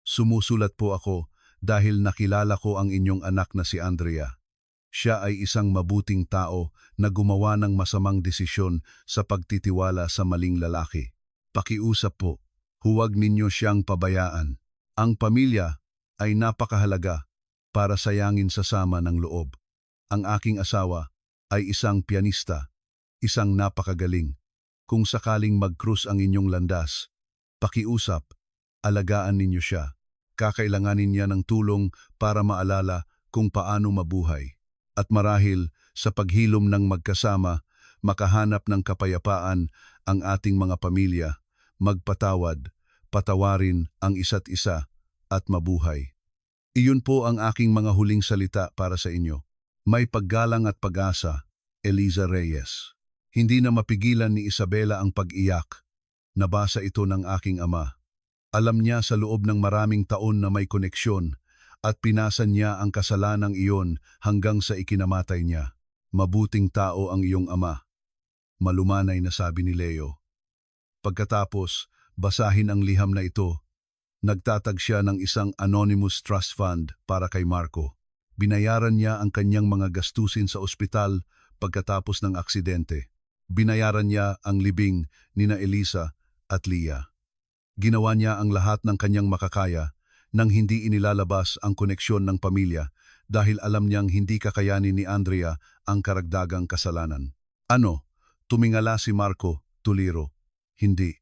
Sumusulat po ako dahil nakilala ko ang inyong anak na si Andrea. Siya ay isang mabuting tao na gumawa ng masamang desisyon sa pagtitiwala sa maling lalaki. Pakiusap po, huwag ninyo siyang pabayaan. Ang pamilya ay napakahalaga para sayangin sa sama ng loob. Ang aking asawa ay isang pianista, isang napakagaling. Kung sakaling mag-cruise ang inyong landas, pakiusap, alagaan ninyo siya. Kakailanganin niya ng tulong para maalala kung paano mabuhay. At marahil sa paghilom ng magkasama, makahanap ng kapayapaan ang ating mga pamilya, magpatawad, patawarin ang isa't isa at mabuhay. Iyon po ang aking mga huling salita para sa inyo. May paggalang at pag-asa, Eliza Reyes. Hindi na mapigilan ni Isabela ang pag-iyak. Nabasa ito ng aking ama. Alam niya sa loob ng maraming taon na may koneksyon at pinasan niya ang kasalanang iyon hanggang sa ikinamatay niya. Mabuting tao ang iyong ama. Malumanay na sabi ni Leo. Pagkatapos, basahin ang liham na ito. Nagtatag siya ng isang anonymous trust fund para kay Marco. Binayaran niya ang kanyang mga gastusin sa ospital pagkatapos ng aksidente. Binayaran niya ang libing nina Eliza at Lia. Ginawa niya ang lahat ng kanyang makakaya nang hindi inilalabas ang koneksyon ng pamilya dahil alam niyang hindi kakayanin ni Andrea ang karagdagang kasalanan. Ano? Tumingala si Marco, tuliro. Hindi.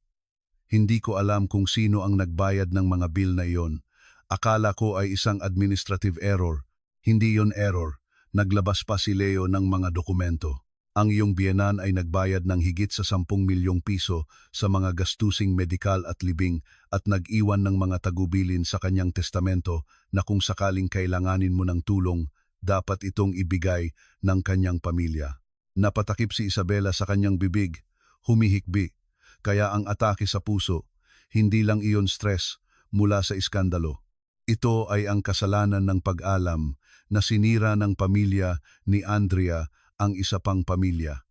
Hindi ko alam kung sino ang nagbayad ng mga bill na iyon. Akala ko ay isang administrative error. Hindi yon error. Naglabas pa si Leo ng mga dokumento. Ang iyong biyenan ay nagbayad ng higit sa 10 milyong piso sa mga gastusing medikal at libing at nag-iwan ng mga tagubilin sa kanyang testamento na kung sakaling kailanganin mo ng tulong, dapat itong ibigay ng kanyang pamilya. Napatakip si Isabela sa kanyang bibig, humihikbi, kaya ang atake sa puso, hindi lang iyon stress mula sa iskandalo. Ito ay ang kasalanan ng pag-alam na sinira ng pamilya ni Andrea ang isa pang pamilya.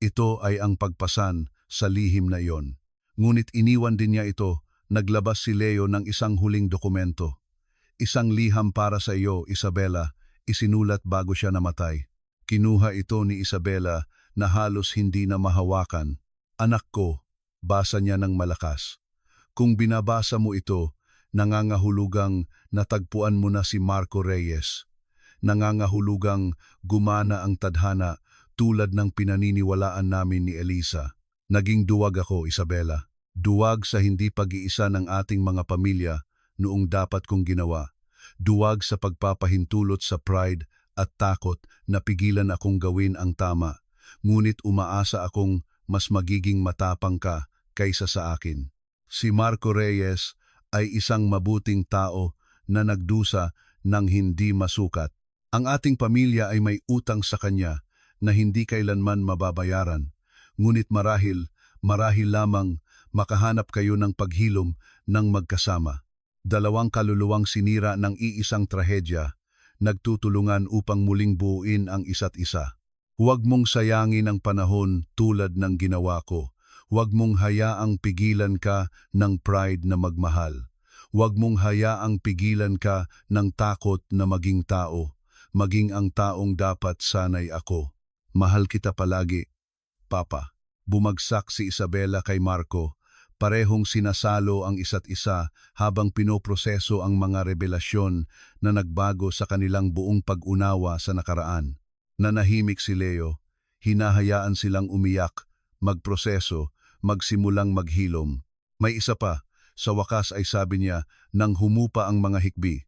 Ito ay ang pagpasan sa lihim na iyon. Ngunit iniwan din niya ito, naglabas si Leo ng isang huling dokumento. Isang liham para sa iyo, Isabela, isinulat bago siya namatay. Kinuha ito ni Isabela na halos hindi na mahawakan. Anak ko, basa niya ng malakas. Kung binabasa mo ito, nangangahulugang natagpuan mo na si Marco Reyes. Nangangahulugang gumana ang tadhana tulad ng pinaniniwalaan namin ni Elisa. Naging duwag ako, Isabela. Duwag sa hindi pag-iisa ng ating mga pamilya noong dapat kong ginawa. Duwag sa pagpapahintulot sa pride at takot na pigilan akong gawin ang tama. Ngunit umaasa akong mas magiging matapang ka kaysa sa akin. Si Marco Reyes ay isang mabuting tao na nagdusa ng hindi masukat. Ang ating pamilya ay may utang sa kanya na hindi kailanman mababayaran. Ngunit marahil lamang makahanap kayo ng paghilom ng magkasama. Dalawang kaluluwang sinira ng iisang trahedya, nagtutulungan upang muling buuin ang isa't isa. Huwag mong sayangin ang panahon tulad ng ginawa ko. Huwag mong hayaang pigilan ka ng pride na magmahal. Huwag mong hayaang pigilan ka ng takot na maging tao. Maging ang taong dapat sanay ako. Mahal kita palagi, Papa. Bumagsak si Isabela kay Marco. Parehong sinasalo ang isa't isa habang pinoproseso ang mga revelasyon na nagbago sa kanilang buong pag-unawa sa nakaraan. Nanahimik si Leo, hinahayaan silang umiyak, magproseso, magsimulang maghilom. May isa pa, sa wakas ay sabi niya nang humupa ang mga hikbi.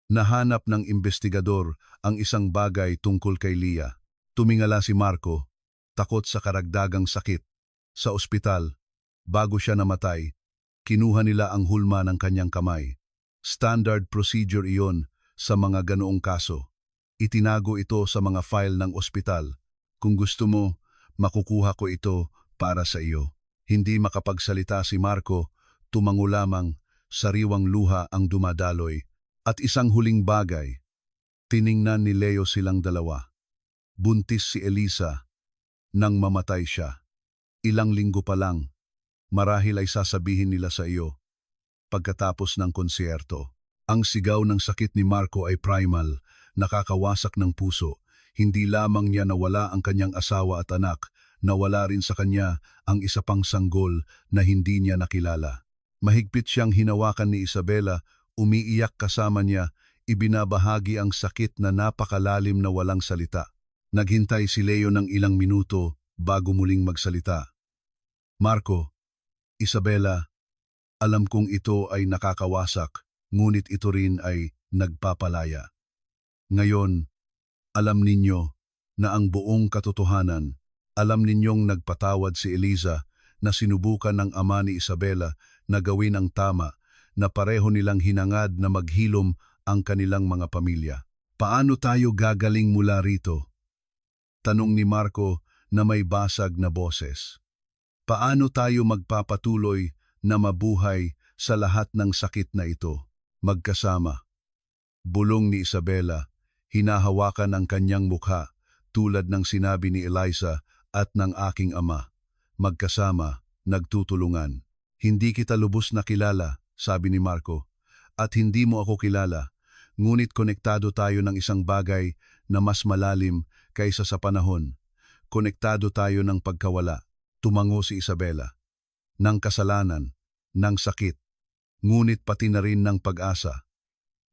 Nahanap ng investigador ang isang bagay tungkol kay Lia. Tumingala si Marco, takot sa karagdagang sakit. Sa ospital, bago siya namatay, kinuha nila ang hulma ng kanyang kamay. Standard procedure iyon sa mga ganoong kaso. Itinago ito sa mga file ng ospital. Kung gusto mo, makukuha ko ito para sa iyo. Hindi makapagsalita si Marco, tumango lamang, sariwang luha ang dumadaloy. At isang huling bagay, tiningnan ni Leo silang dalawa. Buntis si Elisa nang mamatay siya. Ilang linggo pa lang, marahil ay sasabihin nila sa iyo. Pagkatapos ng konsyerto, ang sigaw ng sakit ni Marco ay primal, nakakawasak ng puso. Hindi lamang niya nawala ang kanyang asawa at anak, nawala rin sa kanya ang isa pang sanggol na hindi niya nakilala. Mahigpit siyang hinawakan ni Isabela, umiiyak kasama niya, ibinabahagi ang sakit na napakalalim na walang salita. Naghintay si Leo ng ilang minuto bago muling magsalita. Marco, Isabela, alam kong ito ay nakakawasak, ngunit ito rin ay nagpapalaya. Ngayon, alam ninyo na ang buong katotohanan, alam ninyong nagpatawad si Eliza na sinubukan ng ama ni Isabela na gawin ang tama, na pareho nilang hinangad na maghilom ang kanilang mga pamilya. Paano tayo gagaling mula rito? Tanong ni Marco na may basag na boses. Paano tayo magpapatuloy na mabuhay sa lahat ng sakit na ito, magkasama? Bulong ni Isabela, hinahawakan ang kanyang mukha tulad ng sinabi ni Eliza at ng aking ama. Magkasama, nagtutulungan. Hindi kita lubos na kilala, sabi ni Marco, at hindi mo ako kilala, ngunit konektado tayo ng isang bagay na mas malalim kaysa sa panahon. Konektado tayo ng pagkawala. Tumango si Isabela. Ng kasalanan, ng sakit, ngunit pati na rin ng pag-asa,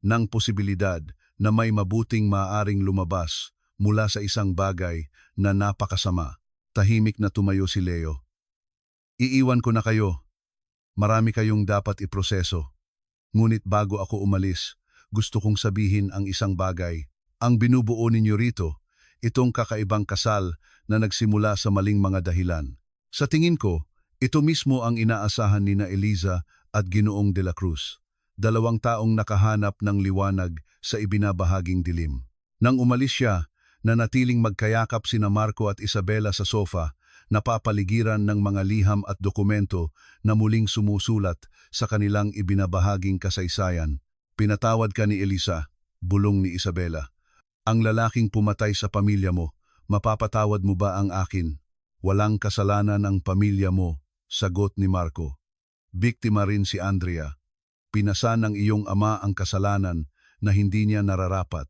ng posibilidad na may mabuting maaaring lumabas mula sa isang bagay na napakasama. Tahimik na tumayo si Leo. Iiwan ko na kayo. Marami kayong dapat iproseso. Ngunit bago ako umalis, gusto kong sabihin ang isang bagay. Ang binubuo ninyo rito, itong kakaibang kasal na nagsimula sa maling mga dahilan. Sa tingin ko, ito mismo ang inaasahan ni na Eliza at Ginoong de la Cruz. 2 taong nakahanap ng liwanag sa ibinabahaging dilim. Nang umalis siya, nanatiling magkayakap sina Marco at Isabela sa sofa, napapaligiran ng mga liham at dokumento na muling sumusulat sa kanilang ibinabahaging kasaysayan. Pinatawad ka ni Eliza, bulong ni Isabela. Ang lalaking pumatay sa pamilya mo, mapapatawad mo ba ang akin? Walang kasalanan ang pamilya mo, sagot ni Marco. Biktima rin si Andrea. Pinasa ng iyong ama ang kasalanan na hindi niya nararapat.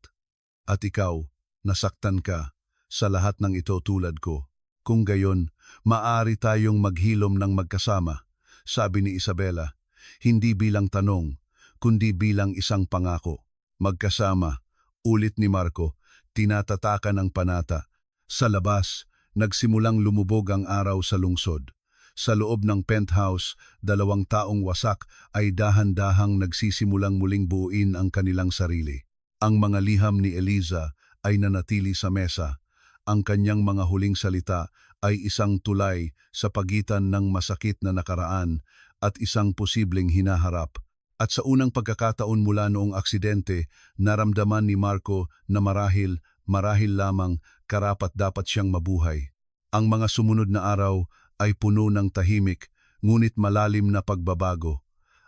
At ikaw, nasaktan ka sa lahat ng ito tulad ko. Kung gayon, maaari tayong maghilom ng magkasama, sabi ni Isabela, hindi bilang tanong, kundi bilang isang pangako. Magkasama, ulit ni Marco, tinatatakan ang panata. Sa labas, nagsimulang lumubog ang araw sa lungsod. Sa loob ng penthouse, 2 taong wasak ay dahan-dahang nagsisimulang muling buuin ang kanilang sarili. Ang mga liham ni Eliza ay nanatili sa mesa. Ang kanyang mga huling salita ay isang tulay sa pagitan ng masakit na nakaraan at isang posibleng hinaharap. At sa unang pagkakataon mula noong aksidente, naramdaman ni Marco na marahil lamang karapat-dapat siyang mabuhay. Ang mga sumunod na araw ay puno ng tahimik, ngunit malalim na pagbabago.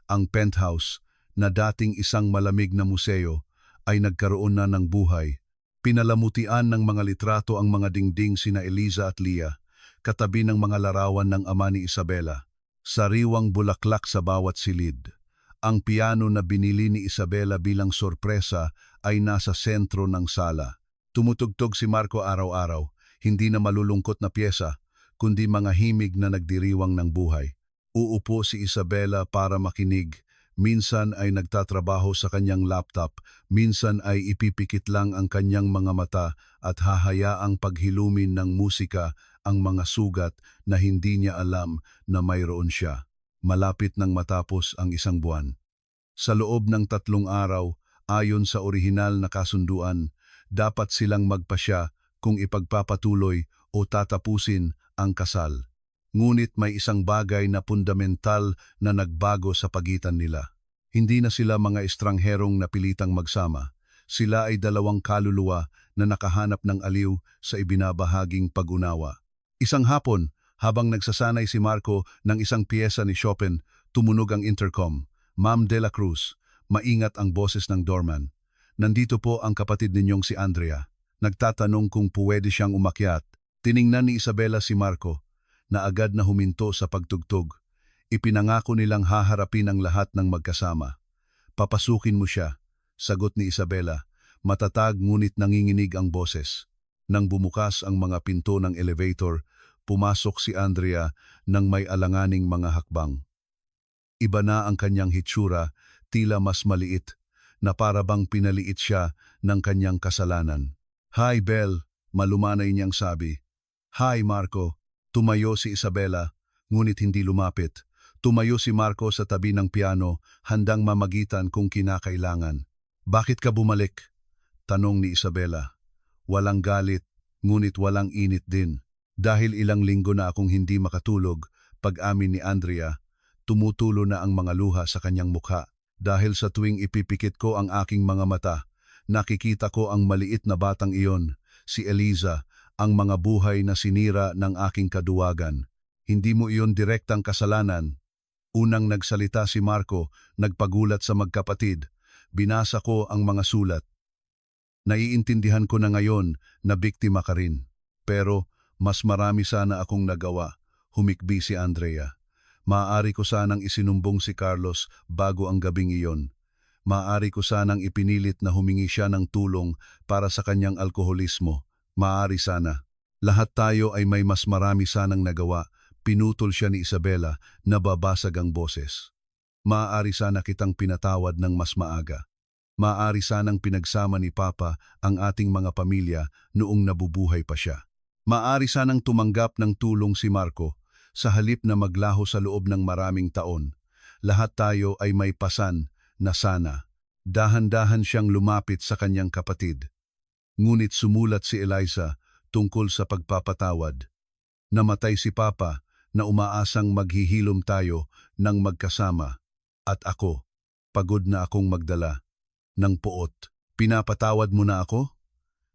Ang penthouse, na dating isang malamig na museo, ay nagkaroon na ng buhay. Pinalamutian ng mga litrato ang mga dingding sina Eliza at Leah, katabi ng mga larawan ng ama ni Isabela. Sariwang bulaklak sa bawat silid. Ang piano na binili ni Isabela bilang sorpresa ay nasa sentro ng sala. Tumutugtog si Marco araw-araw, hindi na malulungkot na piyesa, kundi mga himig na nagdiriwang ng buhay. Uupo si Isabela para makinig. Minsan ay nagtatrabaho sa kanyang laptop, minsan ay ipipikit lang ang kanyang mga mata at hahayaang paghilumin ng musika ang mga sugat na hindi niya alam na mayroon siya. Malapit nang matapos ang isang buwan. Sa loob ng 3 araw, ayon sa orihinal na kasunduan, dapat silang magpasya kung ipagpapatuloy o tatapusin ang kasal. Ngunit may isang bagay na fundamental na nagbago sa pagitan nila. Hindi na sila mga estrangherong napilitang magsama. Sila ay 2 kaluluwa na nakahanap ng aliw sa ibinabahaging pag-unawa. Isang hapon, habang nagsasanay si Marco ng isang piyesa ni Chopin, tumunog ang intercom. Ma'am de la Cruz, maingat ang boses ng doorman. Nandito po ang kapatid ninyong si Andrea. Nagtatanong kung puwede siyang umakyat. Tiningnan ni Isabela si Marco, na agad na huminto sa pagtugtog. Ipinangako nilang haharapin ang lahat ng magkasama. Papasukin mo siya, sagot ni Isabela, matatag ngunit nanginginig ang boses. Nang bumukas ang mga pinto ng elevator, pumasok si Andrea ng may alanganing mga hakbang. Iba na ang kanyang hitsura, tila mas maliit, na parabang pinaliit siya ng kanyang kasalanan. Hi Belle, malumanay niyang sabi. Hi Marco. Tumayo si Isabela, ngunit hindi lumapit. Tumayo si Marco sa tabi ng piano, handang mamagitan kung kinakailangan. Bakit ka bumalik? Tanong ni Isabela. Walang galit, ngunit walang init din. Dahil ilang linggo na akong hindi makatulog, pag-amin ni Andrea, tumutulo na ang mga luha sa kanyang mukha. Dahil sa tuwing ipipikit ko ang aking mga mata, nakikita ko ang maliit na batang iyon, si Eliza, ang mga buhay na sinira ng aking kaduwagan. Hindi mo iyon direktang kasalanan. Unang nagsalita si Marco, nagpagulat sa magkapatid. Binasa ko ang mga sulat. Naiintindihan ko na ngayon na biktima ka rin. Pero mas marami sana akong nagawa, humikbi si Andrea. Maaari ko sanang isinumbong si Carlos bago ang gabing iyon. Maaari ko sanang ipinilit na humingi siya ng tulong para sa kanyang alkoholismo. Maaari sana. Lahat tayo ay may mas marami sanang nagawa. Pinutol siya ni Isabela, nababasag ang boses. Maaari sana kitang pinatawad ng mas maaga. Maaari sanang pinagsama ni Papa ang ating mga pamilya noong nabubuhay pa siya. Maaari sanang tumanggap ng tulong si Marco sa halip na maglaho sa loob ng maraming taon. Lahat tayo ay may pasan na sana. Dahan-dahan siyang lumapit sa kanyang kapatid. Ngunit sumulat si Eliza tungkol sa pagpapatawad. Namatay si Papa na umaasang maghihilom tayo ng magkasama. At ako, pagod na akong magdala ng poot. Pinapatawad mo na ako?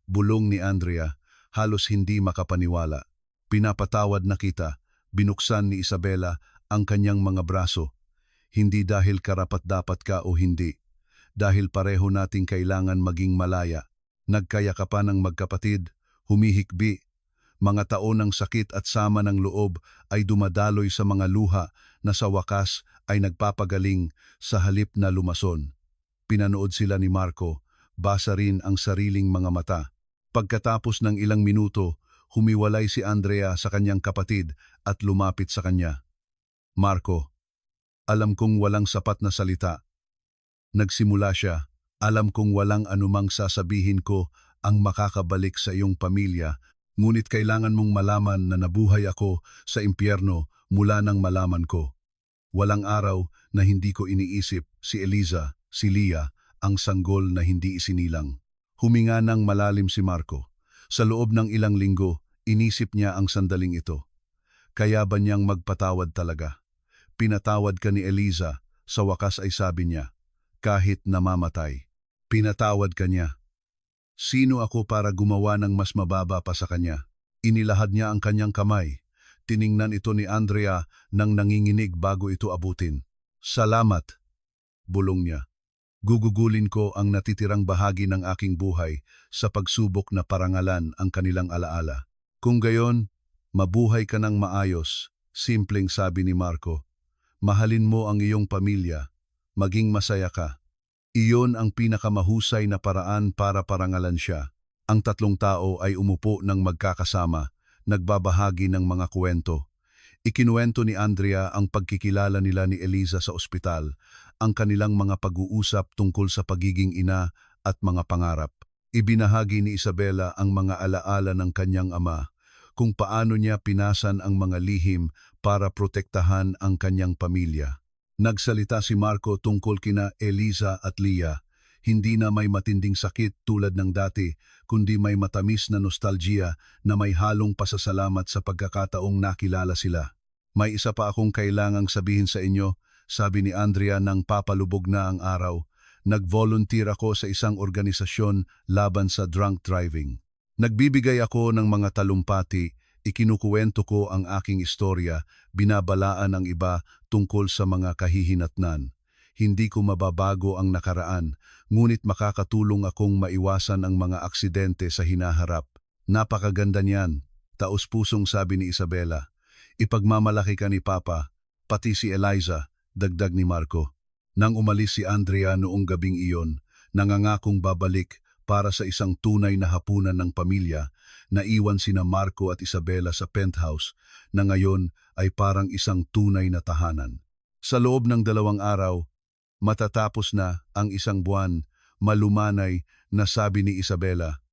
Bulong ni Andrea, halos hindi makapaniwala. Pinapatawad na kita, binuksan ni Isabela ang kanyang mga braso. Hindi dahil karapat-dapat ka o hindi, dahil pareho nating kailangan maging malaya. Nagkayakapan ng magkapatid, humihikbi. Mga taon ng sakit at sama ng loob ay dumadaloy sa mga luha na sa wakas ay nagpapagaling sa halip na lumason. Pinanood sila ni Marco, basa rin ang sariling mga mata. Pagkatapos ng ilang minuto, humiwalay si Andrea sa kanyang kapatid at lumapit sa kanya. Marco, alam kong walang sapat na salita. Nagsimula siya, alam kong walang anumang sasabihin ko ang makakabalik sa iyong pamilya, ngunit kailangan mong malaman na nabuhay ako sa impyerno mula nang malaman ko. Walang araw na hindi ko iniisip si Eliza, si Lia, ang sanggol na hindi isinilang. Huminga ng malalim si Marco. Sa loob ng ilang linggo, inisip niya ang sandaling ito. Kaya ba niyang magpatawad talaga? Pinatawad ka ni Eliza, sa wakas ay sabi niya, kahit namamatay. Pinatawad ka niya. Sino ako para gumawa ng mas mababa pa sa kanya? Inilahad niya ang kanyang kamay. Tiningnan ito ni Andrea nang nanginginig bago ito abutin. Salamat, bulong niya. Gugugulin ko ang natitirang bahagi ng aking buhay sa pagsubok na parangalan ang kanilang alaala. Kung gayon, mabuhay ka ng maayos, simpleng sabi ni Marco. Mahalin mo ang iyong pamilya, maging masaya ka. Iyon ang pinakamahusay na paraan para parangalan siya. Ang tatlong tao ay umupo ng magkakasama, nagbabahagi ng mga kwento. Ikinuwento ni Andrea ang pagkikilala nila ni Eliza sa ospital, ang kanilang mga pag-uusap tungkol sa pagiging ina at mga pangarap. Ibinahagi ni Isabela ang mga alaala ng kanyang ama, kung paano niya pinasan ang mga lihim para protektahan ang kanyang pamilya. Nagsalita si Marco tungkol kina Eliza at Lia, hindi na may matinding sakit tulad ng dati, kundi may matamis na nostalgia na may halong pasasalamat sa pagkakataong nakilala sila. May isa pa akong kailangang sabihin sa inyo, sabi ni Andrea nang papalubog na ang araw. Nag-volunteer ako sa isang organisasyon laban sa drunk driving. Nagbibigay ako ng mga talumpati, ikinukuwento ko ang aking istorya, binabalaan ang iba tungkol sa mga kahihinatnan. Hindi ko mababago ang nakaraan, ngunit makakatulong akong maiwasan ang mga aksidente sa hinaharap. Napakaganda niyan, taos-pusong sabi ni Isabela. Ipagmamalaki ka ni Papa, pati si Eliza, dagdag ni Marco. Nang umalis si Andrea noong gabing iyon, nangangakong babalik para sa isang tunay na hapunan ng pamilya, naiwan sina Marco at Isabela sa penthouse na ngayon ay parang isang tunay na tahanan. Sa loob ng 2 araw, matatapos na ang isang buwan, malumanay na sabi ni Isabela,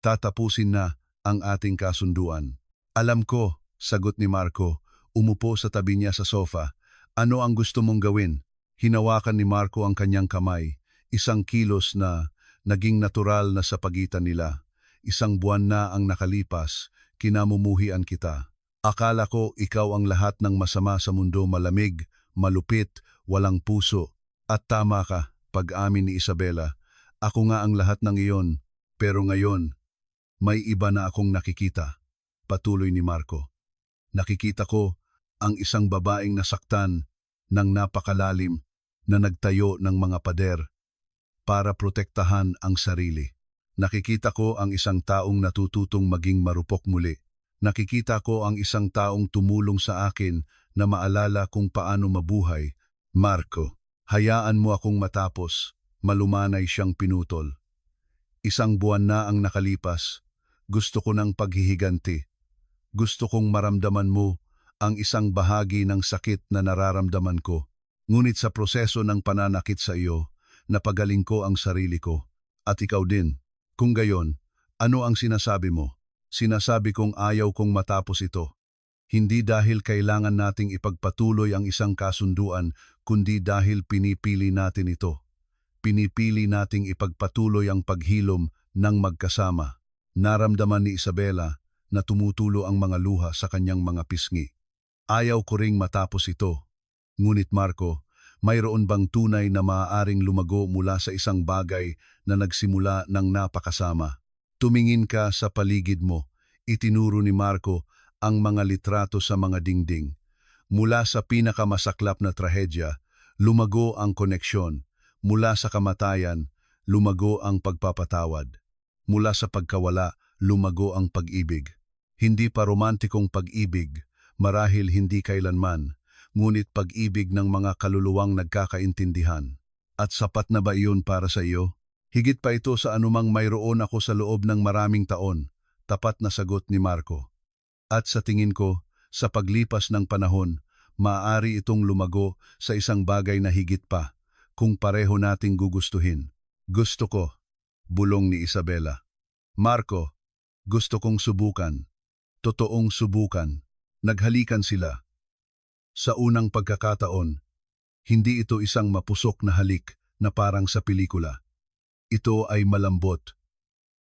tatapusin na ang ating kasunduan. Alam ko, sagot ni Marco, umupo sa tabi niya sa sofa. Ano ang gusto mong gawin? Hinawakan ni Marco ang kanyang kamay, isang kilos na naging natural na sa pagitan nila. Isang buwan na ang nakalipas, kinamumuhian kita. Akala ko ikaw ang lahat ng masama sa mundo, malamig, malupit, walang puso. At tama ka, pag-amin ni Isabela. Ako nga ang lahat ng iyon, pero ngayon, may iba na akong nakikita. Patuloy ni Marco. Nakikita ko ang isang babaeng nasaktan ng napakalalim na nagtayo ng mga pader para protektahan ang sarili. Nakikita ko ang isang taong natututong maging marupok muli. Nakikita ko ang isang taong tumulong sa akin na maalala kung paano mabuhay. Marco, hayaan mo akong matapos, malumanay siyang pinutol. Isang buwan na ang nakalipas, gusto ko ng paghihiganti. Gusto kong maramdaman mo ang isang bahagi ng sakit na nararamdaman ko. Ngunit sa proseso ng pananakit sa iyo, napagaling ko ang sarili ko. At ikaw din. Kung gayon, ano ang sinasabi mo? Sinasabi kong ayaw kong matapos ito. Hindi dahil kailangan nating ipagpatuloy ang isang kasunduan, kundi dahil pinipili natin ito. Pinipili nating ipagpatuloy ang paghilom ng magkasama. Naramdaman ni Isabela na tumutulo ang mga luha sa kanyang mga pisngi. Ayaw ko ring matapos ito. Ngunit Marco, mayroon bang tunay na maaaring lumago mula sa isang bagay na nagsimula ng napakasama? Tumingin ka sa paligid mo. Itinuro ni Marco ang mga litrato sa mga dingding. Mula sa pinakamasaklap na trahedya, lumago ang koneksyon. Mula sa kamatayan, lumago ang pagpapatawad. Mula sa pagkawala, lumago ang pag-ibig. Hindi pa romantikong pag-ibig, marahil hindi kailanman, ngunit pag-ibig ng mga kaluluwang nagkakaintindihan. At sapat na ba iyon para sa iyo? Higit pa ito sa anumang mayroon ako sa loob ng maraming taon, tapat na sagot ni Marco. At sa tingin ko, sa paglipas ng panahon, maaari itong lumago sa isang bagay na higit pa, kung pareho nating gugustuhin. Gusto ko, bulong ni Isabela. Marco, gusto kong subukan. Totoong subukan. Naghalikan sila. Sa unang pagkakataon, hindi ito isang mapusok na halik na parang sa pelikula. Ito ay malambot,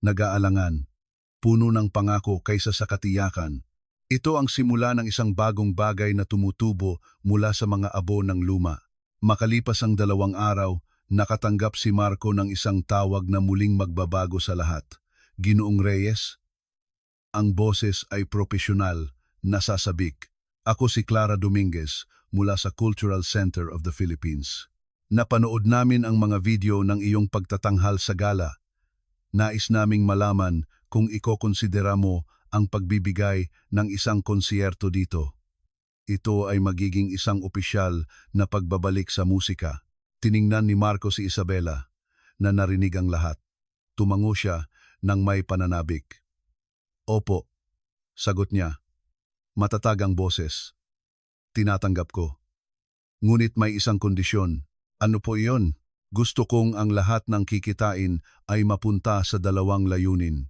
nag-aalangan, puno ng pangako kaysa sa katiyakan. Ito ang simula ng isang bagong bagay na tumutubo mula sa mga abo ng luma. Makalipas ang 2 araw, nakatanggap si Marco ng isang tawag na muling magbabago sa lahat. Ginoong Reyes? Ang boses ay propesyonal, nasasabik. Ako si Clara Dominguez mula sa Cultural Center of the Philippines. Napanood namin ang mga video ng iyong pagtatanghal sa gala. Nais naming malaman kung ikokonsidera mo ang pagbibigay ng isang konsierto dito. Ito ay magiging isang opisyal na pagbabalik sa musika. Tiningnan ni Marco si Isabela na narinig ang lahat. Tumango siya nang may pananabik. Opo, sagot niya. Matatag ang boses. Tinatanggap ko. Ngunit may isang kondisyon. Ano po iyon? Gusto kong ang lahat ng kikitain ay mapunta sa 2 layunin.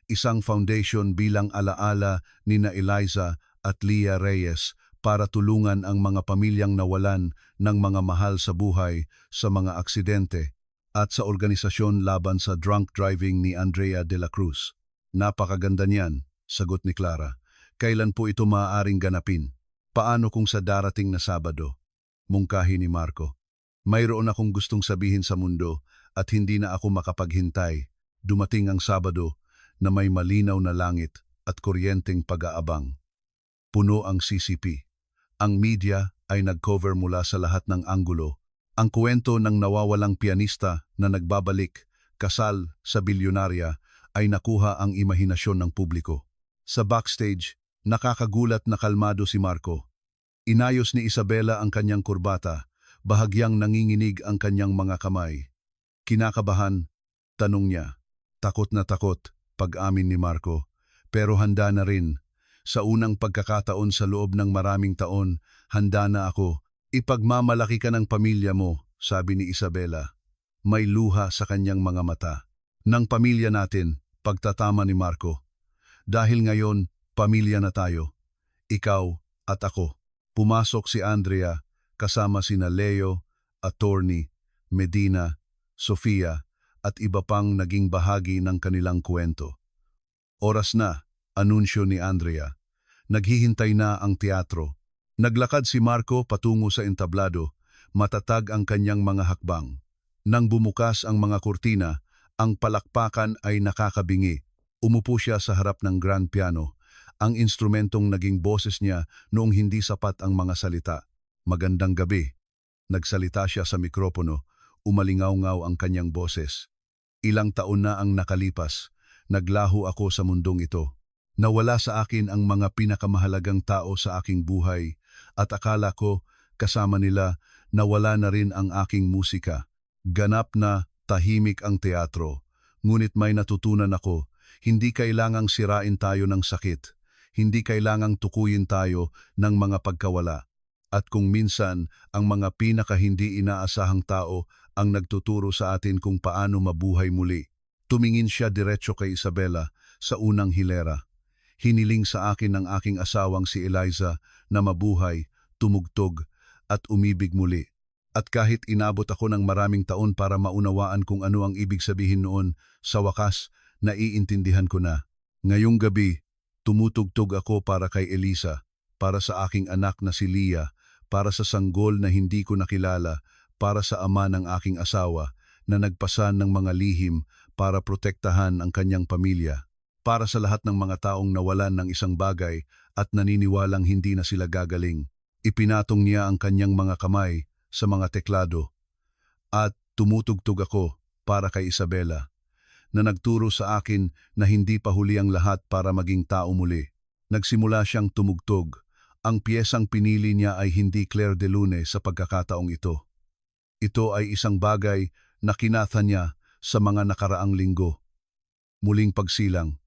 Isang foundation bilang alaala ni na Eliza at Leah Reyes para tulungan ang mga pamilyang nawalan ng mga mahal sa buhay sa mga aksidente at sa organisasyon laban sa drunk driving ni Andrea de la Cruz. Napakaganda niyan, sagot ni Clara. Kailan po ito maaaring ganapin? Paano kung sa darating na Sabado? Mungkahi ni Marco. Mayroon akong gustong sabihin sa mundo at hindi na ako makapaghintay. Dumating ang Sabado na may malinaw na langit at kuryenteng pag-aabang. Puno ang CCP. Ang media ay nag-cover mula sa lahat ng anggulo. Ang kwento ng nawawalang pianista na nagbabalik, kasal sa bilyonarya, ay nakuha ang imahinasyon ng publiko. Sa backstage, nakakagulat na kalmado si Marco. Inayos ni Isabela ang kanyang kurbata, bahagyang nanginginig ang kanyang mga kamay. Kinakabahan, tanong niya. Takot na takot, pag-amin ni Marco, pero handa na rin. Sa unang pagkakataon sa loob ng maraming taon, handa na ako. Ipagmamalaki ka ng pamilya mo, sabi ni Isabela. May luha sa kanyang mga mata. Ng pamilya natin, pagtatama ni Marco. Dahil ngayon, pamilya na tayo. Ikaw at ako. Pumasok si Andrea, kasama sina Leo, Attorney, Medina, Sofia, at iba pang naging bahagi ng kanilang kwento. Oras na, anunsyo ni Andrea. Naghihintay na ang teatro. Naglakad si Marco patungo sa entablado, matatag ang kanyang mga hakbang. Nang bumukas ang mga kurtina, ang palakpakan ay nakakabingi. Umupo siya sa harap ng grand piano, ang instrumentong naging boses niya noong hindi sapat ang mga salita. Magandang gabi. Nagsalita siya sa mikropono, umalingaw-ngaw ang kanyang boses. Ilang taon na ang nakalipas, naglaho ako sa mundong ito. Nawala sa akin ang mga pinakamahalagang tao sa aking buhay at akala ko, kasama nila, nawala na rin ang aking musika. Ganap na tahimik ang teatro, ngunit may natutunan ako, hindi kailangang sirain tayo ng sakit, hindi kailangang tukuyin tayo ng mga pagkawala. At kung minsan ang mga pinaka hindi inaasahang tao ang nagtuturo sa atin kung paano mabuhay muli. Tumingin siya diretso kay Isabela sa unang hilera. Hiniling sa akin ng aking asawang si Eliza na mabuhay, tumugtog, at umibig muli. At kahit inabot ako ng maraming taon para maunawaan kung ano ang ibig sabihin noon, sa wakas, naiintindihan ko na. Ngayong gabi, tumutugtog ako para kay Elisa, para sa aking anak na si Leah, para sa sanggol na hindi ko nakilala, para sa ama ng aking asawa na nagpasan ng mga lihim para protektahan ang kanyang pamilya, para sa lahat ng mga taong nawalan ng isang bagay at naniniwalang hindi na sila gagaling. Ipinatong niya ang kanyang mga kamay sa mga teklado at tumutugtog ako para kay Isabela, na nagturo sa akin na hindi pa huli ang lahat para maging tao muli. Nagsimula siyang tumugtog. Ang piyesang pinili niya ay hindi Claire de Lune sa pagkakataong ito. Ito ay isang bagay na kinatha niya sa mga nakaraang linggo. Muling pagsilang.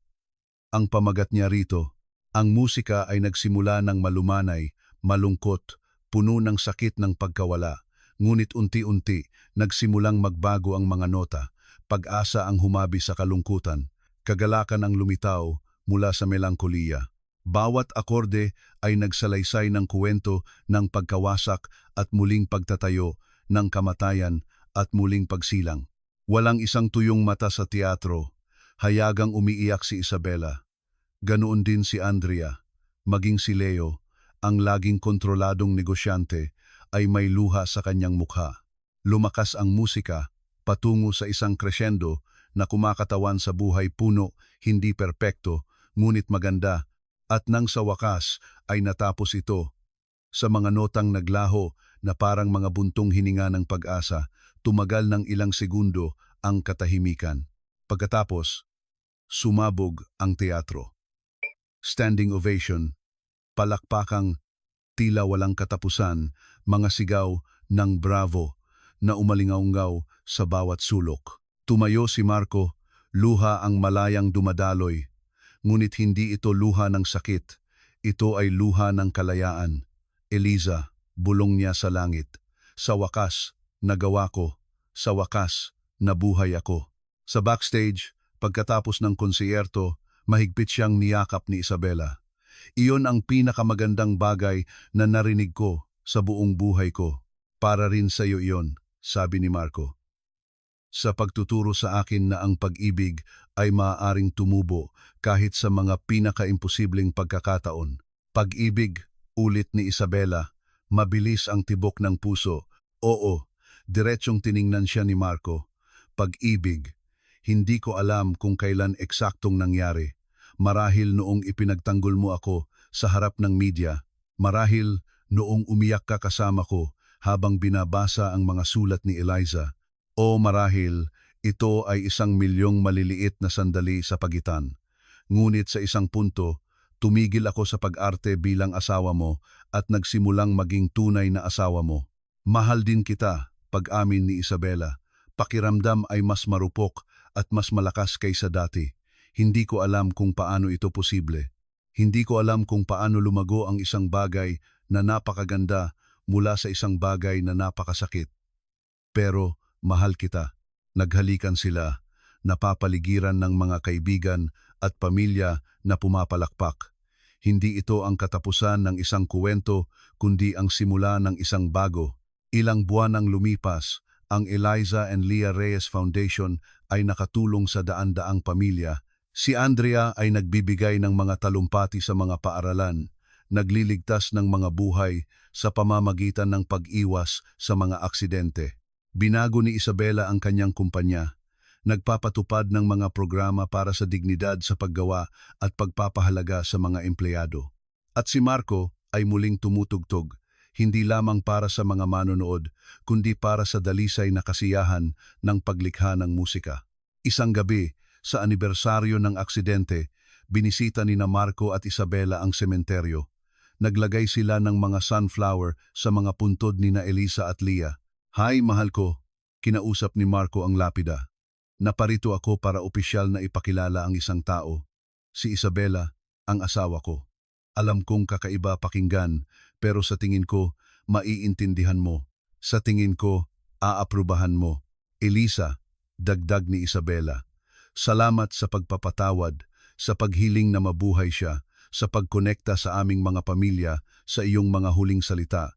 Ang pamagat niya rito, ang musika ay nagsimula ng malumanay, malungkot, puno ng sakit ng pagkawala, ngunit unti-unti nagsimulang magbago ang mga nota, pag-asa ang humabi sa kalungkutan, kagalakan ang lumitaw mula sa melankoliya. Bawat akorde ay nagsalaysay ng kuwento ng pagkawasak at muling pagtatayo, ng kamatayan at muling pagsilang. Walang isang tuyong mata sa teatro, hayagang umiiyak si Isabela. Ganoon din si Andrea, maging si Leo, ang laging kontroladong negosyante, ay may luha sa kanyang mukha. Lumakas ang musika, patungo sa isang crescendo na kumakatawan sa buhay puno, hindi perpekto, ngunit maganda, at nang sa wakas ay natapos ito. Sa mga notang naglaho na parang mga buntong hininga ng pag-asa, tumagal ng ilang segundo ang katahimikan. Pagkatapos, sumabog ang teatro. Standing ovation, palakpakang tila walang katapusan, mga sigaw ng bravo na umalingaw-ngaw sa bawat sulok. Tumayo si Marco, luha ang malayang dumadaloy. Ngunit hindi ito luha ng sakit, ito ay luha ng kalayaan. Eliza, bulong niya sa langit. Sa wakas, nagawa ko. Sa wakas, nabuhay ako. Sa backstage, pagkatapos ng konsierto, mahigpit siyang niyakap ni Isabela. Iyon ang pinakamagandang bagay na narinig ko sa buong buhay ko. Para rin sa iyo iyon, sabi ni Marco. Sa pagtuturo sa akin na ang pag-ibig ay maaaring tumubo kahit sa mga pinakaimposibleng pagkakataon. Pag-ibig, ulit ni Isabela, mabilis ang tibok ng puso. Oo, diretsyong tiningnan siya ni Marco. Pag-ibig, hindi ko alam kung kailan eksaktong nangyari. Marahil noong ipinagtanggol mo ako sa harap ng media. Marahil noong umiyak ka kasama ko habang binabasa ang mga sulat ni Eliza. O marahil ito ay 1,000,000 maliliit na sandali sa pagitan. Ngunit sa isang punto, tumigil ako sa pag-arte bilang asawa mo at nagsimulang maging tunay na asawa mo. Mahal din kita, pag-amin ni Isabela. Pakiramdam ay mas marupok at mas malakas kaysa dati. Hindi ko alam kung paano ito posible. Hindi ko alam kung paano lumago ang isang bagay na napakaganda mula sa isang bagay na napakasakit. Pero mahal kita. Naghalikan sila, napapaligiran ng mga kaibigan at pamilya na pumapalakpak. Hindi ito ang katapusan ng isang kuwento, kundi ang simula ng isang bago. Ilang buwan ang lumipas, ang Eliza and Leah Reyes Foundation ay nakatulong sa daan-daang pamilya. Si Andrea ay nagbibigay ng mga talumpati sa mga paaralan, nagliligtas ng mga buhay sa pamamagitan ng pag-iwas sa mga aksidente. Binago ni Isabela ang kanyang kumpanya, nagpapatupad ng mga programa para sa dignidad sa paggawa at pagpapahalaga sa mga empleyado. At si Marco ay muling tumutugtog, hindi lamang para sa mga manonood, kundi para sa dalisay na kasiyahan ng paglikha ng musika. Isang gabi, sa anibersaryo ng aksidente, binisita ni Marco at Isabela ang sementeryo. Naglagay sila ng mga sunflower sa mga puntod ni Elisa at Leah. Hi, mahal ko, kinausap ni Marco ang lapida. Naparito ako para opisyal na ipakilala ang isang tao. Si Isabela, ang asawa ko. Alam kong kakaiba pakinggan, pero sa tingin ko, maiintindihan mo. Sa tingin ko, aaprubahan mo. Elisa, dagdag ni Isabela. Salamat sa pagpapatawad, sa paghiling na mabuhay siya, sa pagkonekta sa aming mga pamilya sa iyong mga huling salita.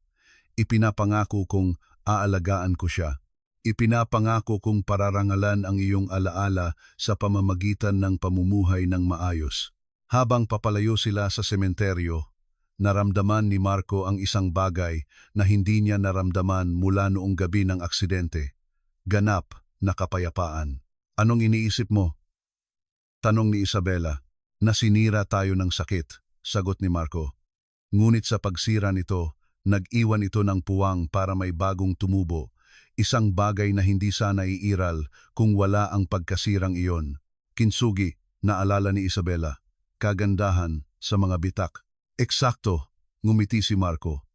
Ipinapangako kong aalagaan ko siya. Ipinapangako kong pararangalan ang iyong alaala sa pamamagitan ng pamumuhay ng maayos. Habang papalayo sila sa sementeryo, naramdaman ni Marco ang isang bagay na hindi niya naramdaman mula noong gabi ng aksidente. Ganap na kapayapaan. Anong iniisip mo? Tanong ni Isabela. Nasinira tayo ng sakit, sagot ni Marco. Ngunit sa pagsira nito, nag-iwan ito ng puwang para may bagong tumubo. Isang bagay na hindi sana iiral kung wala ang pagkasirang iyon. Kintsugi, naalala ni Isabela. Kagandahan sa mga bitak. Eksakto, ngumiti si Marco.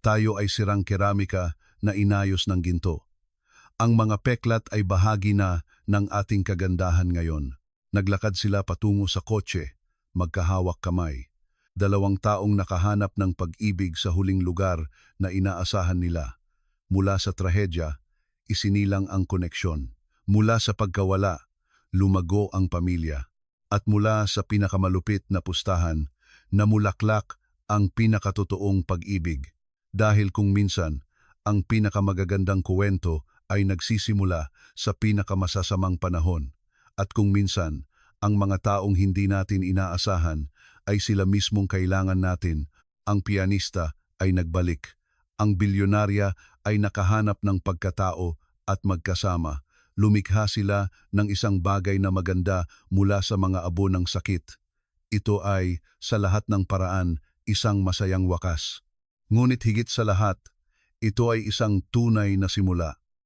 Tayo ay sirang keramika na inayos ng ginto. Ang mga peklat ay bahagi na ng ating kagandahan ngayon. Naglakad sila patungo sa kotse, magkahawak kamay. 2 taong nakahanap ng pag-ibig sa huling lugar na inaasahan nila. Mula sa trahedya, isinilang ang koneksyon. Mula sa pagkawala, lumago ang pamilya. At mula sa pinakamalupit na pustahan, namulaklak ang pinakatotoong pag-ibig. Dahil kung minsan, ang pinakamagagandang kuwento ay nagsisimula sa pinakamasasamang panahon. At kung minsan, ang mga taong hindi natin inaasahan ay sila mismong kailangan natin. Ang pianista ay nagbalik. Ang bilyonarya ay nakahanap ng pagkatao at magkasama. Lumikha sila ng isang bagay na maganda mula sa mga abo ng sakit. Ito ay, sa lahat ng paraan, isang masayang wakas. Ngunit higit sa lahat, ito ay isang tunay na simula.